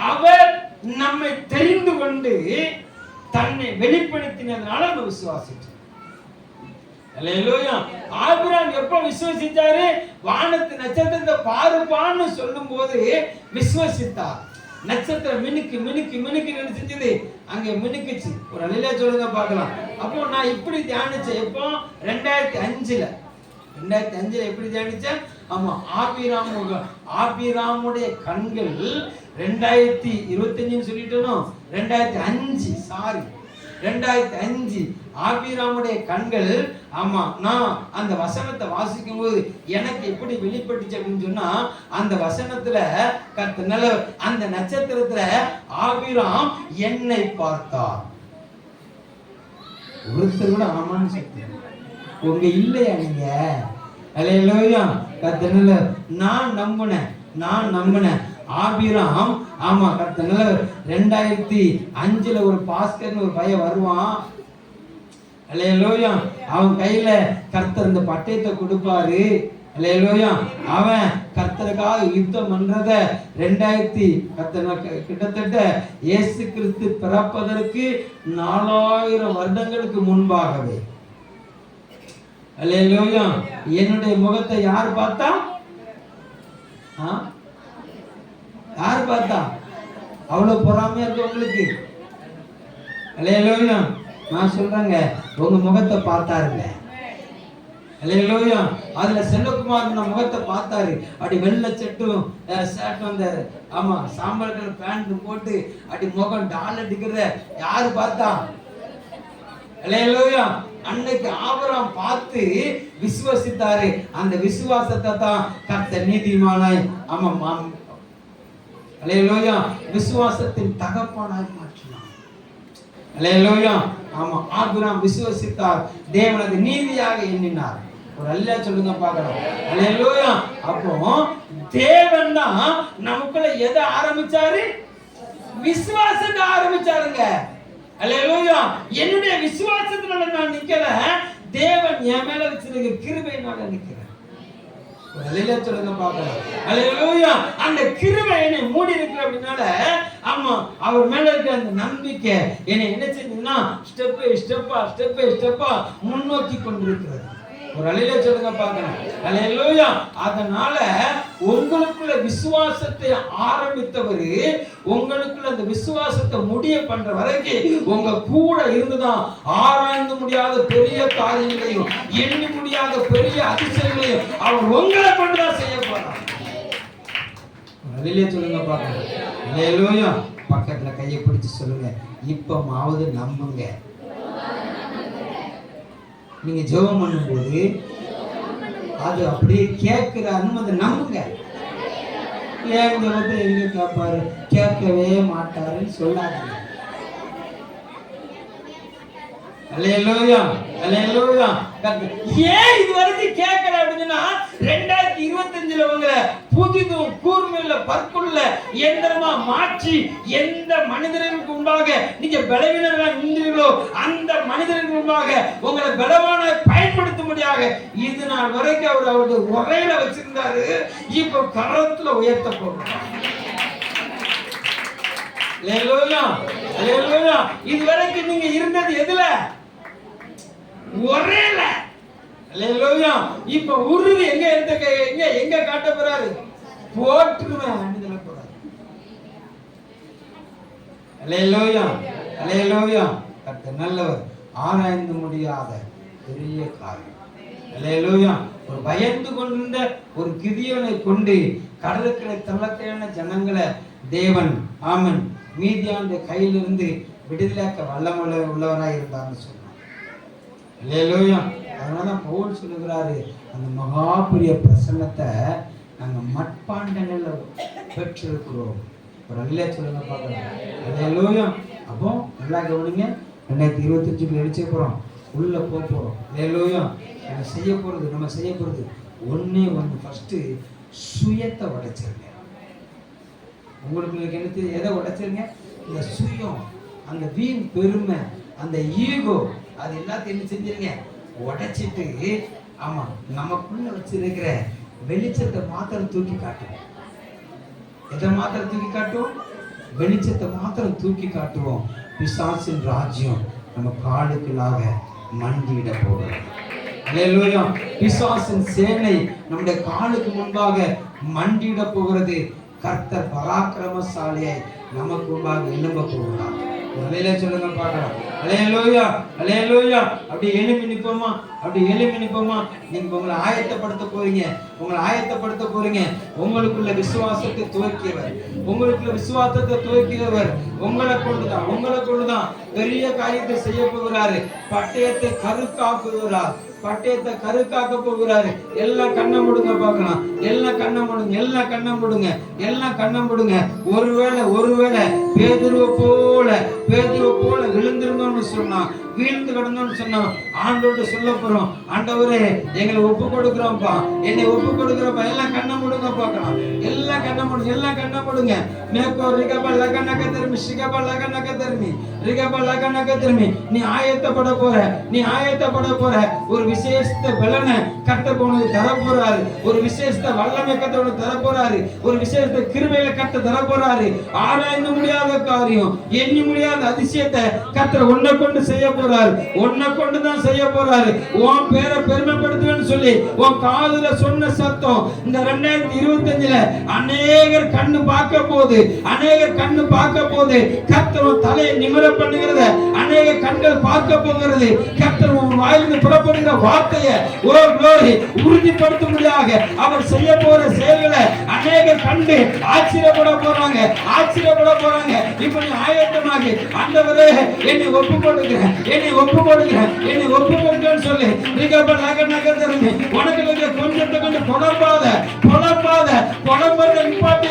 அவர் நம்மை தெரிந்து கொண்டு தன்னை வெளிப்படுத்தினதுனால நம்ம விசுவாசிச்சோம். அல்லேலூயா. ஆபிரகாம் எப்ப விசுவாசிச்சாரு? வானத்து நட்சத்திரத்தை பாருப்பான்னு சொல்லும் போது விசுவாசித்தார். நட்சத்திரம் மினுக்கு மினுக்கு மினுக்கு செஞ்சது, அங்க மினுக்குச்சு. ஒரு அழில சொல்லுங்க பார்க்கலாம். அப்போ நான் இப்படி தியானிச்சேன். எப்போ? 2005ல எப்படி தியானிச்சேன்? ஆமா ஆபிராமுடைய கண்கள் 2025 சொல்லிட்டோம். 2005 ஆபிராமுடைய கண்கள் ஆமா நான் அந்த வசனத்தை வாசிக்கும் போது எனக்கு எப்படி வெளிப்பட்டுச்சு அப்படின்னு சொன்னா, அந்த வசனத்துல கர்த்தர் அந்த நட்சத்திரத்துல ஆபிராம் என்னை பார்த்தார். ஒருத்தர் கூட ஆமான்னு சொல்லி உங்க இல்லையா நீங்க? அல்லேலூயா. கர்த்தர் நான் நம்பினேன். ஆபிராம் ஆமா கர்த்தர் 2005ல ஒரு பாஸ்கர்னு ஒரு பையன் வருவான். அல்லேலூயா. அவன் கையில கர்த்தர் இந்த பட்டயத்தை கொடுப்பாரு. அல்லேலூயா. அவன் கர்த்தருக்காக யுத்தம் பண்றத 2000 கிட்டத்தட்ட இயேசு கிறிஸ்து பிறப்பதற்கு 4000 வருடங்களுக்கு முன்பாகவே. அல்லேலூயா. என்னுடைய முகத்தை யார் பார்த்தா? யார் பார்த்தா? அவ்வளவு பொறாமையா இருக்கு உங்களுக்கு. அல்லேலூயா. நான் சொல்றேங்க, உங்க முகத்தை பார்த்தாருங்க. அல்லேலூயா. அதுல செல்வகுமார் முகத்தை பார்த்தாரு. அப்படி வெள்ளை சட்டும் ஷர்ட்டும் அந்த ஆமா சாம்பல் கலர் பேண்ட் போட்டு அப்படி முகம் டால் அடிக்கிறத யாரு பார்த்தா? அல்லேலூயா. அன்னைக்கு ஆபிரகாம் பார்த்து விசுவாசித்தாரு. அந்த விசுவாசத்தை தான் கர்த்தர் நீதிமானாய் ஆமா அல்லேலூயா. விசுவாசத்தின் தகப்பனாய் மாற்றினார். அல்லேலூயா. ஆமா, ஆபிரகாம் விசுவாசித்தார், தேவன் அதை நீதியாக எண்ணினார். ஒரு அல்லேலூயா சொல்லுங்க பார்க்கலாம். அல்லேலூயா. அப்போ தேவன் தான் நமக்குள்ள எதை ஆரம்பிச்சாரு? விசுவாசத்தை ஆரம்பிச்சாருங்க. அல்லேலூயா. என்னுடைய விசுவாசத்தினால நான் நிக்கல, தேவன் என் மேல வச்சிருக்க கிருபையினால நிக்கிறேன். அல்லேலூயா சொல்லுங்க பார்க்கலாம். அல்லேலூயா. அந்த கிருபை என்னை மூடி இருக்கு அப்படினால, ஆமா, அவர் மேல இருக்க அந்த நம்பிக்கை என்னை என்ன செஞ்சதுன்னா ஸ்டெப் பை ஸ்டெப்பா முன்னோக்கி கொண்டிருக்கிறது. ஒரு அல்லேலூயா சொல்லுங்க பார்க்கலாம். அல்லேலூயா. அதனால உங்களுக்குள்ள விசுவாசத்தை ஆரம்பித்தவர் உங்களுக்குள்ள அந்த விசுவாசத்தை முடிய பண்ற வரைக்கும் உங்க கூட இருந்துதான் ஆராய்ந்து முடியாத பெரிய காரியங்களையும் எண்ணி முடியாத பெரிய அதிசயங்களையும் அவர் உங்களை கொண்டுதான் செய்ய போறார். அல்லேலூயா சொல்லுங்க பார்க்கலாம். அல்லேலூயா. பக்கத்துல கையை பிடிச்சு சொல்லுங்க, இப்பமாவது நம்புங்க. நீங்க ஜெபம் பண்ணும்போது அது அப்படியே கேட்கிறாருன்னு அதை நம்புங்க. ஏன் ஜெபத்தை எங்க கேட்பாரு, கேட்கவே மாட்டாருன்னு சொல்லாதீங்க. அல்லேலூயா. அல்லேலூயா. ஏன் இது வரைக்கும் கேட்கல அப்படின்னா 2025 உங்களை புதிதும் கூர்மையுள்ள பற்குள்ள இயந்திரமா மாற்றி எந்த மனிதர்களுக்கு முன்பாக நீங்க பலவீனர்களா நின்றீர்களோ அந்த மனிதர்களுக்கு முன்பாக உங்களை பலவான பயன்படுத்தும்படியாக இது நாள் வரைக்கும் அவர் அவருடைய உரையில வச்சிருந்தாரு. இப்ப கரத்துல உயர்த்த போறார். அல்லேலூயா. அல்லேலூயா. இது வரைக்கும் நீங்க இருந்தது எதுல? ஒரேல. அல்லேலூயா. இப்ப உறுதி எங்க எங்க காட்ட போறாரு? போட்டுருவேன் அன்னிதல போறாரு. அல்லேலூயா. அல்லேலூயா. கர்த்தர் நல்லவர், ஆராய்ந்து முடியாத பெரிய காரியம். அல்லேலூயா. ஒரு பயந்து கொண்டிருந்த ஒரு கிதியோனை கொண்டு கடலுக்கு தள்ளத்தையான ஜனங்களை தேவன் ஆமன் மீதியானுடைய கையிலிருந்து விடுதலையாக்க வல்லமுள்ள உள்ளவராய் இருந்தார்னு சொன்னார். அல்லேலூயா. அதனாலதான் பவுல் சொல்லுகிறாரு, அந்த மகா பெரிய பிரசன்னத்தை நாங்க மட்பாண்டங்கள்ல பெற்றிருக்கிறோம். ஒரு அல்லேலூயா சொல்லுங்க பார்க்கலாம். அல்லேலூயா. அப்போ நல்லா கவனிங்க, 2025 எழுச்சே போறோம், உள்ள போறோம். அல்லேலூயா. நம்ம செய்ய போறது ஒண்ணே ஒன்று. ஃபர்ஸ்ட் சுயத்தை உடைச்சிருங்க. உங்களுக்கு எனக்கு எதை உடைச்சிருங்க? இந்த சுயம், அந்த வீண் பெருமை, அந்த ஈகோ, அது எல்லாத்தையும் என்ன செஞ்சிருங்க? உடைச்சிட்டு ஆமா நமக்குள்ள வச்சிருக்கிற வெளிச்சத்தை மாத்திரம் தூக்கி காட்டுவோம். எதை மாத்திரம் தூக்கி காட்டுவோம்? வெளிச்சத்தை மாத்திரம் தூக்கி காட்டுவோம். பிசாசின் ராஜ்யம் நம்ம காலுக்குள்ளாக மண்டிவிட போகிறோம். அல்லேலூயா. பிசாசின் சேனை நம்முடைய காலுக்கு முன்பாக மண்டிவிட போகிறது. கர்த்தர் பராக்கிரமசாலியாய் நமக்கு முன்பாக எழும்ப போகிறார். அல்லேலூயா சொல்லுங்க பார்க்கலாம். அல்லேலூயா. அல்லேலூயா. அப்படி எழும்பி நிற்போமா? நீங்க உங்களை ஆயத்தப்படுத்த போறீங்க. உங்களுக்குள்ள விசுவாசத்தை துவக்கியவர், உங்களை கொண்டுதான் பெரிய காரியத்தை செய்ய போகிறாரு. பட்டயத்தை கருக்காக்க போகிறாரு. எல்லாம் கண்ணை மூடுங்க பார்க்கலாம். எல்லாம் கண்ணை மூடுங்க. ஒருவேளை பேதுருவை போல விழுந்துருந்தோம்னு சொன்னா, வீழ்ந்து கிடந்தோம்னு சொன்னா, ஆண்டோட சொல்ல போறோம், ஆண்டவரே எங்களை ஒப்பு கொடுக்குறோம்ப்பா, என்னை ஒப்பு கொடுக்குறப்பா. எல்லாம் கண்ணை மூடுங்க பார்க்கலாம். எல்லாம் கண்ணை மூடுங்க. மேக்கோ ரிகபா லகனக திரும்பி நீ ஆயத்தப்பட போற ஒரு விசேஷத்தை பலனை கர்த்தர் உனக்கு தர போறாரு. ஒரு விசேஷத்தை வல்லமை கர்த்தர் உனக்கு தர போறாரு. ஒரு விசேஷத்தை கிருபையில கர்த்தர் தர போறாரு. ஆராய்ந்து முடியாத காரியம், எண்ணி முடியாத அதிசயத்தை கர்த்தர் உன்னை கொண்டு செய்ய போறாரு. உன்னை கொண்டு தான் செய்ய போறாரு. உன் பேரை பெருமைப்படுத்துவேன்னு சொல்லி உன் காதுல சொன்ன சத்தம் இந்த 2025 அநேகர் கண்ணு பார்க்க போகுது. கர்த்தர் தலையை நிமிர பண்ணுகிறத அநேக கண்கள் பார்க்க போகிறது. கர்த்தர் உன் வாயிலிருந்து புறப்படுகிற வார்த்தையை உறுதிப்படுத்தும்படியாக அவர் செய்ய போற செயல்களை அநேகர் கண்டு ஆச்சரியப்பட போறாங்க. இப்ப நீ ஆயத்தமாகி, ஆண்டவரே என்னை ஒப்பு கொடுக்கிறேன் சொல்லி உனக்கு கொஞ்சத்தை கொண்டு புலம்பாத நிப்பாட்டி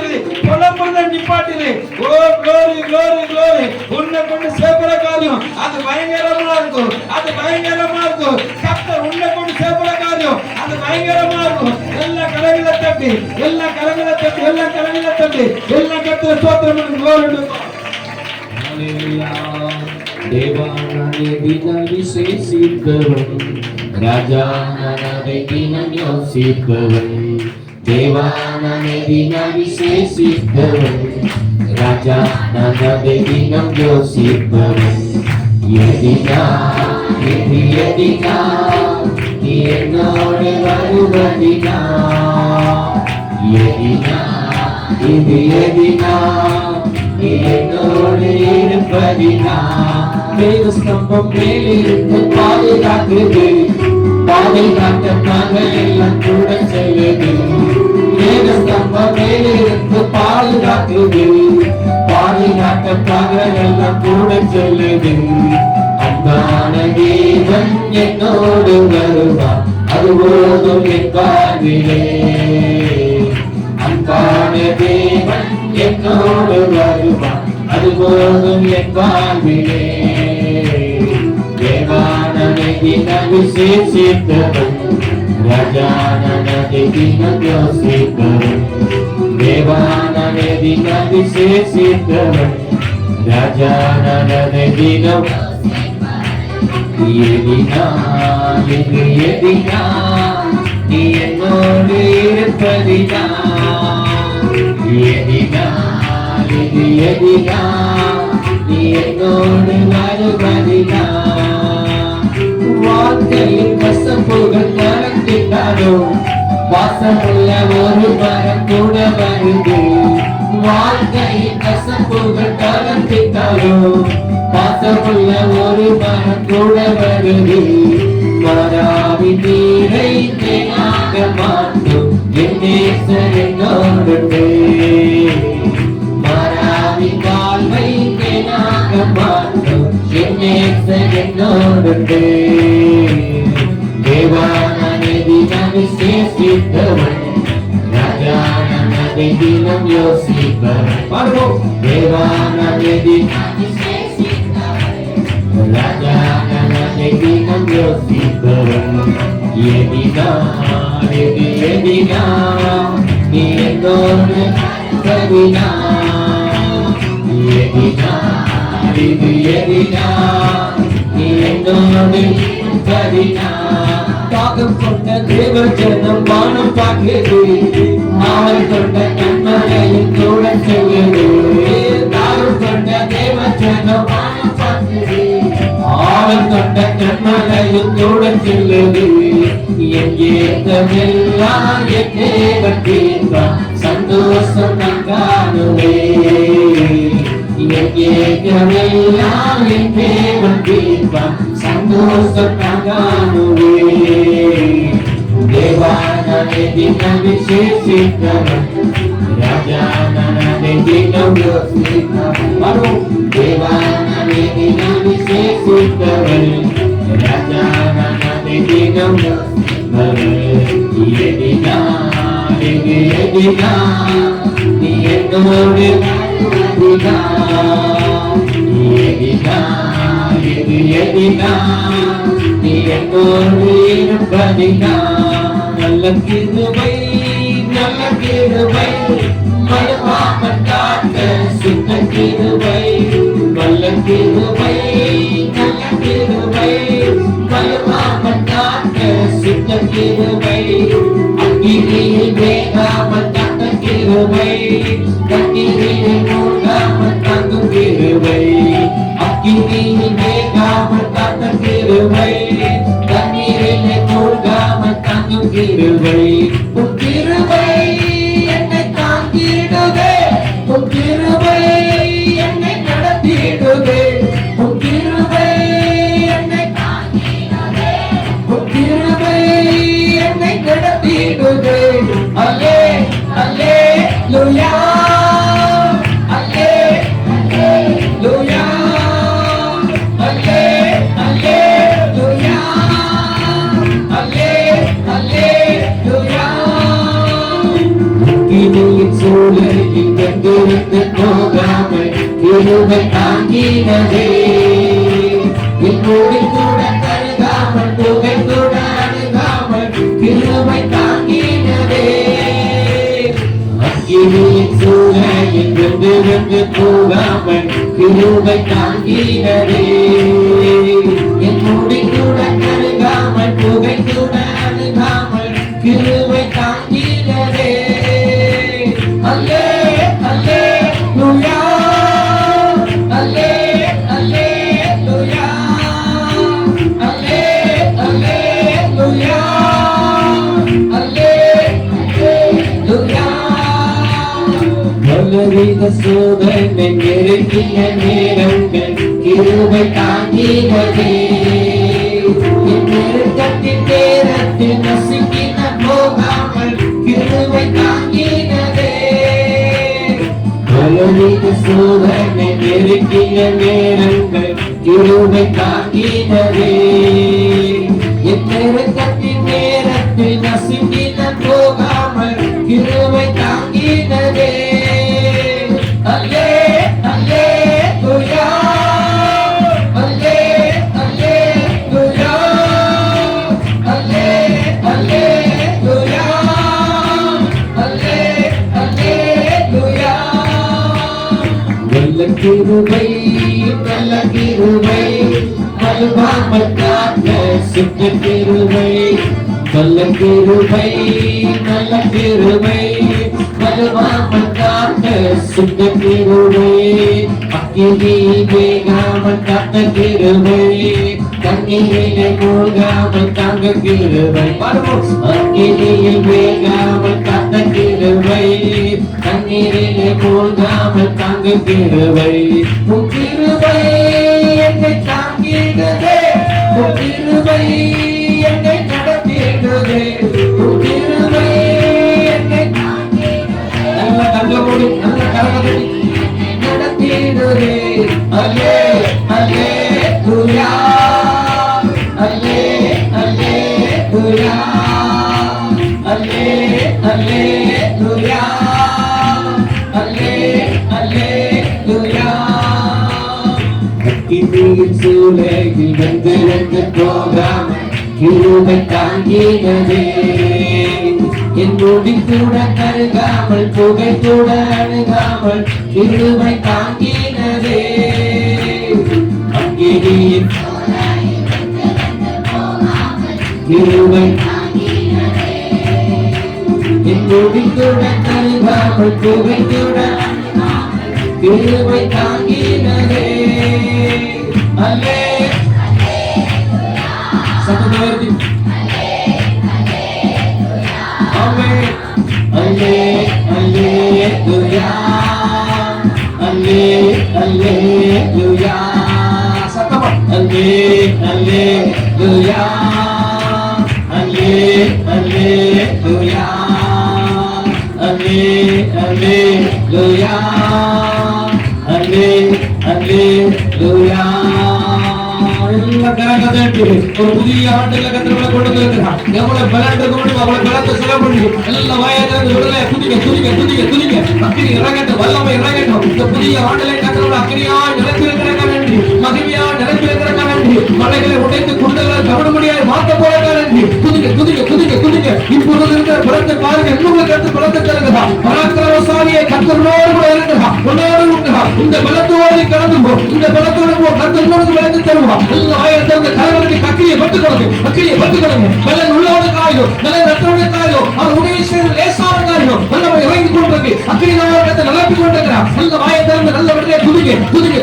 இருக்குது. ஓ glory glory glory. உன்னை கொண்டு செய்யற காரியம் அது பயங்கரமா இருக்கும். அது பயங்கரமா இருக்கும். கர்த்தர் உன்னை கொண்டு செய்யற காரியம் அது பயங்கரமா இருக்கும். எல்லா கரங்களை தட்டி எல்லா கரங்களை தட்டி எல்லா கரங்களை தட்டி எல்லா கர்த்தர் ஸ்தோத்திரம் glory to God. ஹalleluya. தேவானே தினம் விசேஷித்தவன் ராஜானே தினம் யோசிப்பவன் தேவானே தினம் விசேஷித்தவன் ராஜானே தினம் யோசிப்பவன் எதினா இது எதினா நீ என்னோடு வருவதினா எதினா இது எதினா நீ என்னோடு இருப்பதினா மேக ஸ்தம்பம் மேலிருந்து பாதுகாக்குது பாதுகாக்க நாங்கள் எல்லாம் கூட செல்லுது மேக ஸ்தம்பம் மேலிருந்து பாதுகாக்குது பாதுகாக்க நாங்கள் எல்லாம் கூட செல்லுது அன்பான தேவன் என்னோடு வருவார் அது போதும் என் வாழ்விலே அன்பான தேவன் என்னோடு வருவார் அது போதும் என் வாழ்விலே தேவானனை தினம் விசேஷித்தவன் ராஜானனை தினம் யோசிப்பவன் தேவானனை தினம் விசேஷித்தவன் ராஜானனை தினம் எதினா இது எதினா நீ என்னோடு இருப்பதினா எதினா இது எதினா நீ என்னோடு வருவதினா வாழ்க்கையின் கசப்புகள் மறந்திட்டாலும் வாசமுள்ள ஒரு மரம் கூட வருது வாழ்க்கையின் கசப்புகள் கலந்திட்டாலும் வாசமுள்ள ஒரு மரம் கூட வருது மராவி நீரை தேனாக மாற்றும் என் நேசர் என்னோடு மராவி வாழ்வை தேனாக மாற்றும் என் நேசர் என்னோடு தேவானனை தினம் விசேஷித்தவன் ராஜானனை தினம் யோசிப்பவன் தேவானனை தினம் விசேஷித்தவன் ராஜானனை தினம் யோசிப்பவன் எதினா இது எதினா நீ என்னோடு வருவதினா எதினா இது எதினா நீ என்னோடு வருவதினா தாகம் கொண்ட தேவ ஜனம் வானம் பார்க்கிறது அவள் கொண்ட கண்மலையும் கூட செல்லுது தாகம் கொண்ட தேவ ஜனம் வானம் பார்க்கிறது அவள் கொண்ட கண்மலையும் கூட செல்லுது எங்கேதெல்லாம் என் தேவன் தீர்ப்பான் சந்தோஷம் நான் காணுவேன் எங்கேதெல்லாம் என் தேவன் தீர்ப்பான் சந்தோஷம் நான் காணுவேன் தேவானனை தினம் விசேஷித்தவன் ராஜானனை தினம் யோசிப்பவன் தேவானனை தினம் விசேஷித்தவன் ராஜானனை தினம் எதினா இது எதினா நீ என்னோடு வருவதினா எதினா இது எதினா நீ என்னோடு இருப்பதினா நல்ல கிருபை மயமாமல் காக்க சுத்த கிருபை நல்ல கிருபை மயமாமல் காக்க சுத்த கிருபை அக்கினியில் வேகாமல் காக்க கிருபை கண்ணீரில் மூழ்காமல் தாங்கும் கிருபை அக்கினியில் வேகாமல் காக்க கிருபை கண்ணீரில் மூழ்காமல் தாங்கும் கிருபை உன் கிருபை என்னை தாங்கிடுதே உன் கிருபை என்னை நடத்திடுதே உன் கிருபை என்னை தாங்கிடுதே உன் கிருபை என்னை நடத்திடுதே அல்லே அல்லே லூயா அல்லே லூயா அல்லே அல்லே லூயா அல்லே அல்லே லூயா கிருபை தாங்கினதே என்னோடு கூட கருகாமல் புகை கூட அணுகாமல் கிருபை தாங்கினதே அக்கினியின் சூழலில் வென்று போகாமல் கிருபை தாங்கினதே என்னோடு கூட கருகாமல் புகை கூட அணுகாமல் கிருபை தாங்கினதே அல்லே அல்லே லூயா அல்லே அல்லே லூயா அல்லே அல்லே லூயா அல்லே லூயா பலவித சோதனை நெருங்கிய நேரங்கள் கிருபை தாங்கினதே என் நெருக்கத்தின் நேரத்தில் நசுக்கின போகாமல் கிருபை தாங்கினதே பலவித சோதனை நெருங்கிய நேரங்கள் கிருபை தாங்கினதே என் நெருக்கத்தின் நேரத்தில் நசுக்கின போகாமல் கிருபை தாங்கினதே அல்லே அல்லே லூயா அல்லே அல்லே லூயா அல்லே அல்லே லூயா அல்லே அல்லே லூயா நல்ல கிருபை மலுவாமல் காக்க சுத்த கிருபை நல்ல கிருபை மலுவாமல் காக்க சுத்த கிருபை அக்கினியில் வேகாமல் காத்த கிருபை கண்ணீரிலே மூழ்காமல் தாங்க கிருபை அக்கினியில் வேகாமல் காத்த கிருபை கண்ணீரிலே மூழ்காமல் தாங்க கிருபை உன் கிருபை என்னை தாங்கிடுதே உன் கிருபை என்னை நடத்திடுதே உன் கிருபை என்னை நல்ல கண்ணோடு நல்ல கரகத்தை நடத்திடுதே அல்லே அல்லே லூயா அல்லே அல்லே லூயா அல்லே அல்லே லூயா அல்லே அல்லே லூயா அக்கினியின் சூளையில் வந்து போகாமல் கிருபை தாங்கினதே என்னோடு கூட கருகாமல் புகை கூட அணுகாமல் கிருபை தாங்கினதே அக்கினியின் கிருபை என்னோடு கூட கருகாமல் புகை கூட கிருபை தாங்கினதே அல்லே சத்தமார்த்தி ஆமென் அல்லே அல்லே லூயா அல்லே அல்லே லூயா சத்தமா அல்லே அல்லே லூயா அல்லே அல்லே லூயா அல்லே அல்லே லூயா அல்லே அல்லே லூயா எல்லா கரகதட்டி ஒரு புதிய ஆண்டுல கத்திரங்களை கொண்டு வந்திருக்கிறார் எவ்வளவு பலன் இருக்கும் அவ்வளவு பலத்தை செலவு பண்ணி எல்லா வாயத்திலிருந்து விடுதலை துதிக்க அக்கினி இறங்கட்டும் வல்லமை இறங்கட்டும் இந்த புதிய ஆண்டிலே கத்திரங்களை அக்கினியாய் நிரப்பியிருக்கிறக்க நன்றி மகிமையாய் நிரப்பியிருக்கிறக்க நன்றி மலைகளை உடைத்து குண்டுகளை கவனமுடியாய் மாற்ற போறக்க நன்றி துதிக்க இப்பொழுது இருக்கிற பலத்தை பாருங்க இன்னும் கருத்து பலத்தை தருகிறா பராக்கிரமசாலியை கத்தரோடு கூட இருக்கிறா உன்னோடு இருக்கிறா இந்த பலத்தோடு கடந்து போ இந்த பலத்தோடு போ கத்தரோடு பலத்தை தருவா எல்லா ஆயிரத்தி கரவனுக்கு அக்கினியை பட்டுக்கொள்ளுங்க பலன் உள்ளோடு காயும் பலன் ரத்தோடு காயும் அவர் உதவி செய்து லேசான காரியம் நல்லவை இறங்கி கொண்டிருக்கு அக்கினியாகத்தை நிரப்பி கொண்டிருக்கிறார் நல்ல வாயத்திலிருந்து நல்லவர்களே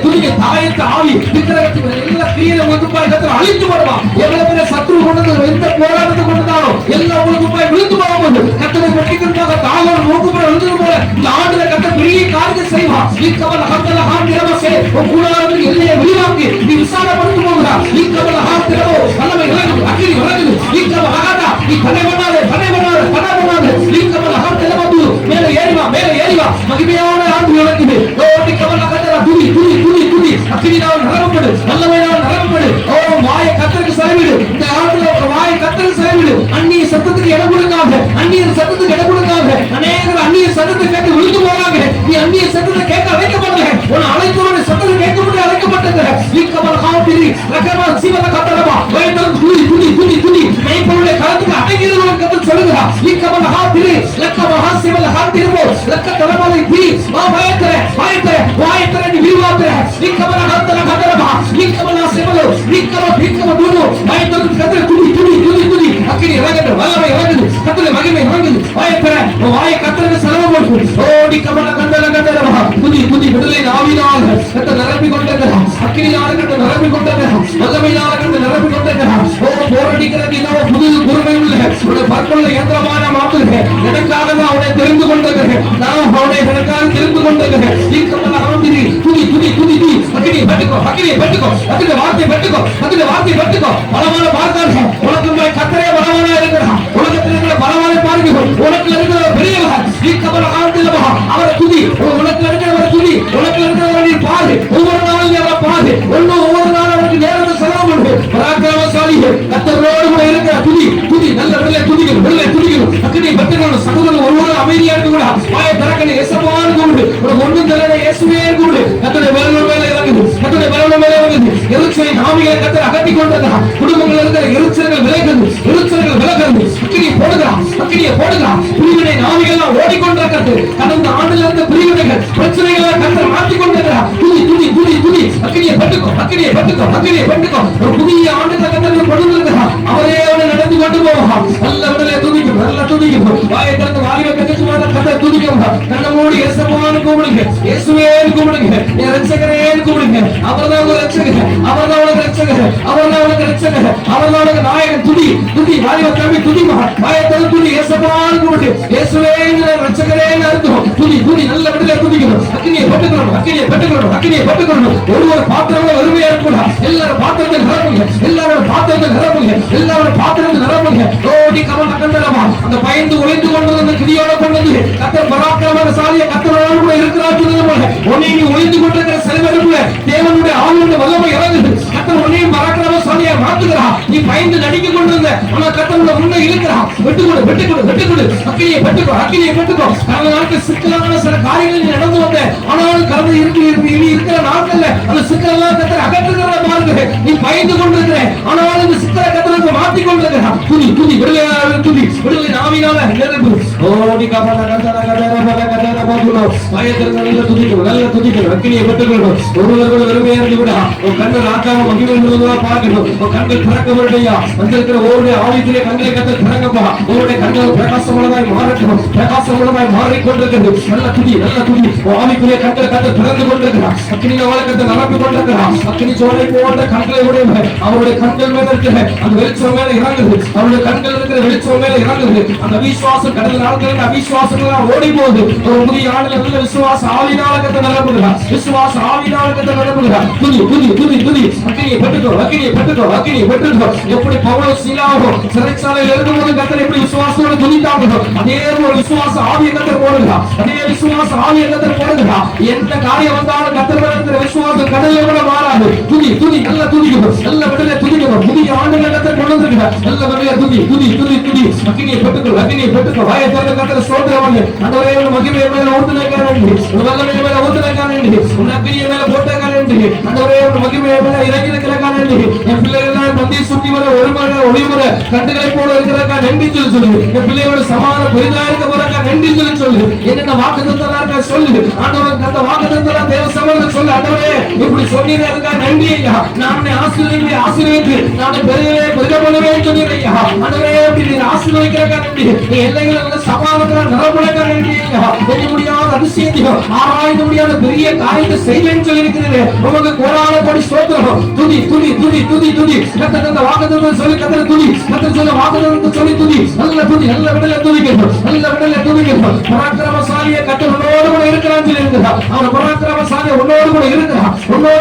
துதிக்க தாயத்தை ஆவி விக்கிரகத்தின் எல்லா கிரியையும் ஒன்றுப்பாய் கத்தர் அழித்து போடுவான் எவ்வளவு பெரிய சத்ரு கொண்டு எந்த போராட்டத்தை கொண்டுதானோ எல்லா ஒன்றுப்பாய் விழுந்து போகும்போது கத்தரை வெட்டிக்கிறதாக தாயோடு நோக்குப்புற விழுந்து போல இந்த ஆண்டுல கத்தர் பெரிய காரியத்தை செய்வான் இக்கவல் அகத்தல ஹாந்திரமசே கூடாரத்தில் எல்லையை விரிவாக்கி நீ விசாரப்படுத்த போகிறார் இக்கவல் அகத்திரமோ நல்லவை இறங்கும் அக்கினி இறங்குது இக்கவல் அகதா நீ பனை பண்ணாதே இக்கவல் அகத்திரமது மேலே ஏறிவா மகிமையான ஆண்டு இறங்குது இக்கவல் அகத்தல துதி அக்கினியால் நிரப்பப்படு நல்லவையால் நிரப்பப்படு ஓ வாயை கத்தருக்கு செலவிடு இந்த ஆண்டுல வாயை கத்தருக்கு செலவிடு அந்நிய சத்தத்துக்கு இடம் கொடுக்காத அநேகர் அந்நிய சத்தத்தை கேட்டு விழுந்து போறாங்க நீ அந்நிய சத்தத்தை கேட்க அழைக்கப்படல உன் அழைத்தோட சத்தத்தை சத்தத்தை கேட்கும்படி அழைக்கப்பட்டது. இக்கமல் ஹாதிரி ரகமான் சிவன கத்தரமா வேதம் துதி துதி துதி துதி மெய்ப்பொருளை கலந்து அடங்கியிருந்தவன் கத்தர் சொல்லுகிறார். இக்கமல் ஹாதிரி லக்கம ஹாசிவல் ஹாதிரிமோ லக்க தரமலை தி மா பயத்தர பயத்தர பயத்தர நீ விரிவாத்தர இக்கமல் ஹாதர கதரமா இக்கமல் ஹாசிவல் இக்கம துனு பயத்தர கத்தர் துதி துதி துதி துதி அக்கினி இறங்குது வல்லமை இறங்குது கத்தர் மகிமை இறங்குது பயத்தர வாயை கத்தருக்கு சலமம் போடு ஓடி கமல கந்தல கதரமா துதி துதி விடுதலை ஆவினால் கத்தர் நிரப்பி கொண்டது அக்கினியால் கத்தர் நிரப்பி கொண்டது வல்லமையால் கத்தர் நிரப்பி கொண்டது ஓ போரடிக்கிறது இன்னோ புது பொறுமை உள்ள ஒரு பற்பல யந்திரமான மாத்துக எனக்காக நான் அவனை தெரிந்து கொண்டது நான் அவனை எனக்காக தெரிந்து கொண்டது இக்கமல ஆவிரி துதி துதி துதி துதி அக்கினி பட்டுக்கோ அக்கினி வார்த்தை பட்டுக்கோ பலமான பார்த்தார்கள் உலகமே கத்தரே பலமான இருக்கிறார் உலகத்தில் இருக்கிற பலமான பாருங்கள் உலகத்தில் இருக்கிற பெரியவர் இக்கமல ஆவிரிலமா அவரை துதி உலகத்தில் இருக்கிறவர் துதி உலகத்தில் இருக்கிறவரை பாரு ஒவ்வொரு நாளும் அவரை பாரு ஒவ்வொரு நாளும் அவருக்கு நேரத்தை செலவு பண்ணு பராக்கிரமசாலி கத்தரோடு கூட இருக்கிற துதி துதி நல்ல துதிக்கணும் அக்கினி பட்டுக்கணும் சகோதரன் ஒருவரும் அமைதியா இருக்க கூட வாயை திறக்கணும் எசப்பான கூடு ஒரு ஒன்றும் தெரியல இயேசுவே கூடு கத்தருடைய பலவீனம் மேல இறங்குது எரிச்சலை நாமிகளை கத்தர் அகற்றி கொண்டதா குடும்பங்கள் இருக்கிற எரிச்சல்கள் விலகுது அக்கினியை போடுகிறான் பிரிவினை நாமிகள் ஓடிக்கொண்டிருக்கிறது கடந்த ஆண்டுல இருந்த பிரிவினைகள் பிரச்சனைகளை கத்தர் மாற்றிக் கொண்டிருக்கிறார் துதி அக்கினியை பட்டுக்கோ ஒரு புதிய ஆண்டுகளை கத்தர் கொடுத்திருக்கிறார் அவரே நடந்து கொண்டு போவான் நல்ல விடலை துதிக்கும் வாயை திறந்து வாலிப கத்தர் கத்தர் துதிக்கும் கண்ண மூடி இயேசுவான்னு கூப்பிடுங்க இயேசுவே கூப்பிடுங்க ரட்சகரே கூப்பிடுங்க அவர்தான் உனக்கு ரட்சகர் நாயகன் துதி வாலிப தம்பி துதிமா வாயை திறந்து துதி இயேசுவான்னு கூப்பிடு இயேசுவே ரட்சகரே அர்த்தம் துதி நல்ல விடலை துதிக்கணும் அக்கினியை பட்டுக்கணும் ஒரு பாத்திரங்களை வறுமையா இருக்கக்கூடாது எல்லாரும் பாத்திரத்தை நிரப்புங்க ஓடி கமல கண்டலமா அந்த பயந்து உழைந்து கொண்டது அந்த கிரியோட கொண்டது கத்தர் பராக்கிரமசாலிய கத்தரோடு கூட இருக்கிறார் உன்னை உழைந்து கொண்டிருக்கிற செல்வருக்குள்ள தேவனுடைய ஆளுடைய வல்லமை இறங்குது கத்தர் உன்னையும் பராக்கிரமசாலியா மாத்துகிறார் நீ பயந்து நடிக்க கொண்டிருந்த ஆனா கத்தரோட முன்ன இருக்கிறான் வெட்டுக்கொடு அக்கினியை பட்டுக்கோ கடந்த நாட்கள் சிக்கலான சில காரியங்கள் நீ நடந்து வந்த ஆனாலும் கடந்த இருக்கிற நாட்கள்ல அந்த சிக்கலெல்லாம் கத்தர் அகற்றுகிறத பாருங்க நீ பயந்து கொண்டிருக்கிற ஆனாலும் இந்த சிக்கலை கத்தருக்கு மாற்றிக் கொண்டிருக்கிறான் துதி விடுதலை நாவினால நிரப்பு ஓடி கபல கதர போதுனோ பயத்திற்கு நல்ல துதிக்கணும் அக்கினியை பட்டுக்கணும் ஒருவர்கள் வெறுமையா இருந்து விடா உன் கண்கள் ஆக்காம மகிமை முழுவதுமா பார்க்கணும் உன் கண்கள் திறக்க விடையா வந்திருக்கிற ஒருடைய ஆவித்திலே கண்களை கத்த திறங்கப்பா ஒருடைய கண்கள் பிரகாசமுள்ளதாய் மாறிக்கொண்டிருக்கிறது நல்ல துதி ஆவிக்குரிய கண்களை கத்த திறந்து கொண்டிருக்கிறார் அக்கினியை கத்த நிரப்பி கொண்டிருக்கிறார் அக்கினி சோலை போன்ற கண்களை உடையவர் அவருடைய கண்கள் மேல இருக்கிற அந்த வெளிச்சம் மேல இறங்குது அவருடைய கண்கள் இருக்கிற வெளிச்சம் மேல இறங்குது அந்த அவிசுவாசம் கடந்த நாட்களில் அவிசுவாசம் ஓடி போகுது ஒரு புதிய ஆண்டுல நல்ல விசுவாச ஆவியினால கத்த நிரப்புகிறார் துதி அக்கினியை பட்டுக்கோ எப்படி பவுல் சீலாவும் சிறைச்சாலையில் இருக்கும்போது கத்தர் எப்படி விசுவாசத்தோடு துதித்தாங்களோ அதே ஒரு விசுவாச ஆவியை கத்தர் போடுகிறார் எந்த காரியம் வந்தாலும் கத்தர் இருக்கிற விசுவாசம் கடலை கூட மாறாது துதி நல்ல துதிக்கணும் புதிய ஆண்டுகளை கத்தர் கொண்டு வந்திருக்கிறார் நல்ல விடலை துதி அக்கினியை பட்டுக்கோ வாயை திறந்து கத்தர் ஸ்தோத்திரம் ஆண்டவரே மகிமை மேல ஊத்துனேன் வல்லமை மேல ஊத்துனேன் அக்கினியை மேல போட்டேன் ஆண்டவரே மகிமை மேல இறங்கியிருக்கிறேன் என் பிள்ளைகள் பந்தி சுத்தி வர ஒளிமுறை கண்டுகளை போல இருக்கிறக்கா நன்றி சொல்லு என் பிள்ளையோட சமாதான பெரிதா இருக்க போறக்கா நன்றி சொல்லு என்னென்ன வாக்குத்தத்தா இருக்கா சொல்லு ஆண்டவருக்கு அந்த வாக்குத்தத்தா தேவ சமூகத்தில் சொல்லு ஆண்டவரே இப்படி சொன்னீங்க அதுக்கா நன்றி ஐயா நான் ஆசீர்வதித்து நான் பெருக பண்ணுவேன் சொன்னீங்க ஐயா ஆண்டவரே இப்படி நீ ஆசீர்வதிக்கிறக்கா நன்றி நீ எல்லைகளை சமாதானத்துல நிரப்புறக்கா நன்றி ஐயா தெரிய முடியாத அதிசயத்தையும் ஆராய்ந்து முடியாத பெரிய காரியத்தை செய்வேன்னு சொல்லி இருக்கிறது உமக்கு கோடான கோடி ஸ்தோத்திரம் துதி கத்தர் அந்த வாக்குத்தத்தத்தை சொல்லி கத்தர் துதி கத்தர் சொல்ல வாக்குத்தத்தத்தை சொல்லி துதி நல்ல விடலை துதிக்கணும் பராக்கிரமசாலியை கத்தர் உன்னோடு கூட இருக்கிறான்னு சொல்லி இருக்கிறார் அவன் பராக்கிரமசாலி உன்னோடு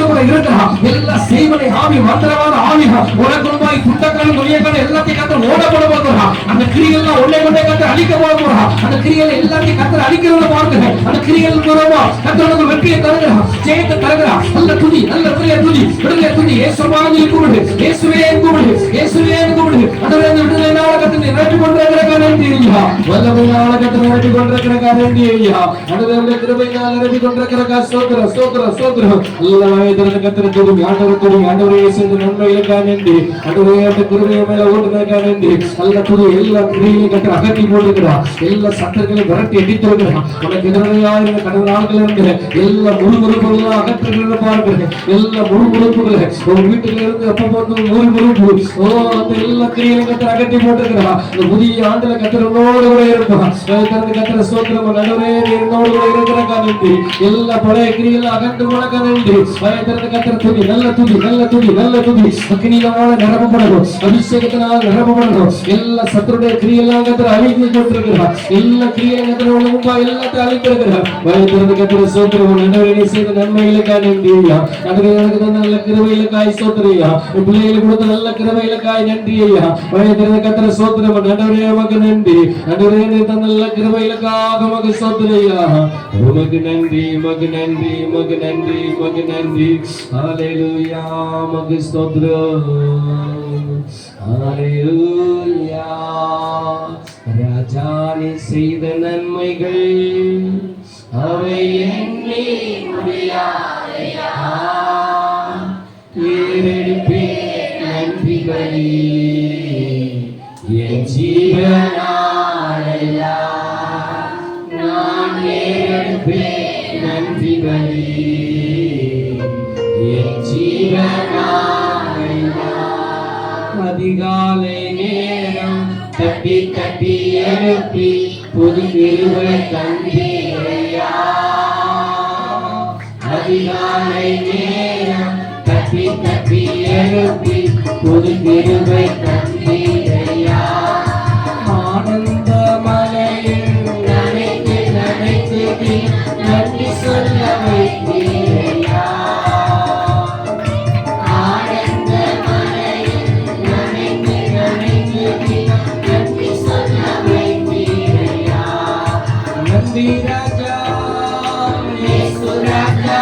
கூட இருக்கிறான் எல்லா செய்வனை ஆவி மந்திரவாத ஆவி உனக்கு முன்பாய் துண்டக்கான துணியக்கான எல்லாத்தையும் கத்தர் ஓட போட போகிறான் அந்த கிரியெல்லாம் உள்ளே கொண்டே கத்தர் அழிக்க போட போகிறான் அந்த கிரியைகளை எல்லாத்தையும் கர்த்தர் அழிக்கிறத பார்க்கிறேன். அந்த கிரியைகள் மூலமா கர்த்தர் உங்களுக்கு வெற்றியை தருகிறார், ஜெயத்தை தருகிறார். நல்ல துதி, நல்ல துதி, விடுதலை துதி. இயேசுவானி கூப்பிடு, இயேசுவே கூப்பிடு, இயேசுவே கூப்பிடு. ஆண்டவரே இந்த விடுதலையினால கர்த்தர் நிரப்பி கொண்டிருக்கிற நன்றி ஐயா. வல்லமையினால கர்த்தர் நிரப்பி கொண்டிருக்கிற நன்றி ஐயா. ஆண்டவரே கிருபையினால நிரப்பி கொண்டிருக்கிற ஸ்தோத்திரம், ஸ்தோத்திரம், ஸ்தோத்திரம். எல்லாமே கர்த்தர் துதி. ஆண்டவரே துதி. ஆண்டவரே இயேசுவின் நன்மைகளுக்காக நன்றி. ஆண்டவரே அந்த கிருபையை மேல ஓட்டுனதுக்காக நன்றி. நல்ல துதி. எல்லா கிரியையும் கர்த்தர் அகற்றி போடுகிறார். எல்லா சத்தங்களையும் விரட்டி அடித்திருக்கிறார். உனக்கு எதிராக இருந்த கடந்த நாட்கள் இருந்து எல்லா முழுமுறுப்புகளும் அகற்றுகிறத பார்க்கிறேன். எல்லா முழுமுறுப்புகளை உங்க வீட்டுல இருந்து எப்ப பார்த்து முழுமுறுப்பு அந்த எல்லா கிரியையும் கர்த்தர் அகற்றி போட்டிருக்கிறார். இந்த புதிய ஆண்டுல கர்த்தர் உன்னோடு கூட இருப்பார். கர்த்தர் ஸ்தோத்திரம். நடுவே என்னோடு கூட இருக்கிறக்காக நன்றி. எல்லா பழைய கிரியைகள் அகன்று போனக்காக நன்றி. கர்த்தர் துதி. நல்ல துதி, நல்ல துதி, நல்ல துதி. அக்னியினால நிரப்பப்படணும், அபிஷேகத்தினால் நிரப்பப்படணும். எல்லா சத்துருடைய கிரியெல்லாம் கர்த்தர் அழித்து கொண்டிருக்கிறார். எல்லா கிரியையும் கர்த்தர் முன்பா எல்லாத்தையும் அழித்திருக்கிறார். கர்த்தர் ஸ்தோத்திரம். நடுவே செய்த நன்மைகளுக்காக நன்றி ஐயா. எனக்கு நல்ல கிருபைகளுக்காய் ஸ்தோத்திரம் ஐயா. பிள்ளைகளுக்கு கொடுத்த நல்ல கிருபைகளுக்காய் நன்றி ஐயா. கர்த்தர் ஸ்தோத்திரம். நடுவே உமக்கு நன்றி. நடுவே நல்ல கிருபைகளுக்காக உமக்கு ஸ்தோத்திரம் ஐயா. உமக்கு நன்றி, உமக்கு நன்றி, உமக்கு நன்றி, உமக்கு நன்றி. ஹல்லேலூயா. உமக்கு ஸ்தோத்திரம். ஹல்லேலூயா. ராஜா நீ செய்த நன்மைகள் அவை எண்ணி முடியாதையா. ஏறெடுப்பே நன்றி பலி என் ஜீவனாலெல்லாம் நான் ஏறெடுப்பே நன்றி பலி என் ஜீவனாலெல்லாம். அதிகாலை நேரம் தட்டி தட்டி எழுப்பி புது கிருபை தந்தீரையா. அதிகாலை நேரம் தட்டி தட்டி எழுப்பி புது கிருபை தந்தீரையா. ஆனந்த மலையில் நனைத்து நனைத்து நன்றி சொல்ல வைத்தீரையா. ஆனந்த மலையில் நனைத்து நனைத்து நன்றி சொல்ல வைத்தீரையா. நன்றி ராஜா, இயேசு ராஜா.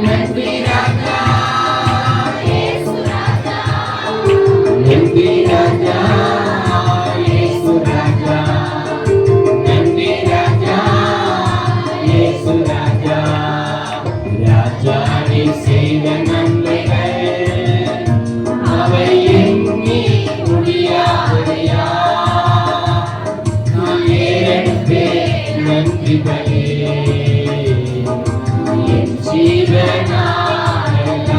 நன்றி ராஜா, இயேசு ராஜா. நன்றி ராஜா, இயேசு ராஜா. நன்றி ராஜா, இயேசு ராஜா. ராஜா நீ செய்த நன்மைகள் அவை எண்ணி முடியாதையா. நான் ஏறெடுப்பேன் நன்றி பலி என் ஜீவனாலெல்லாம்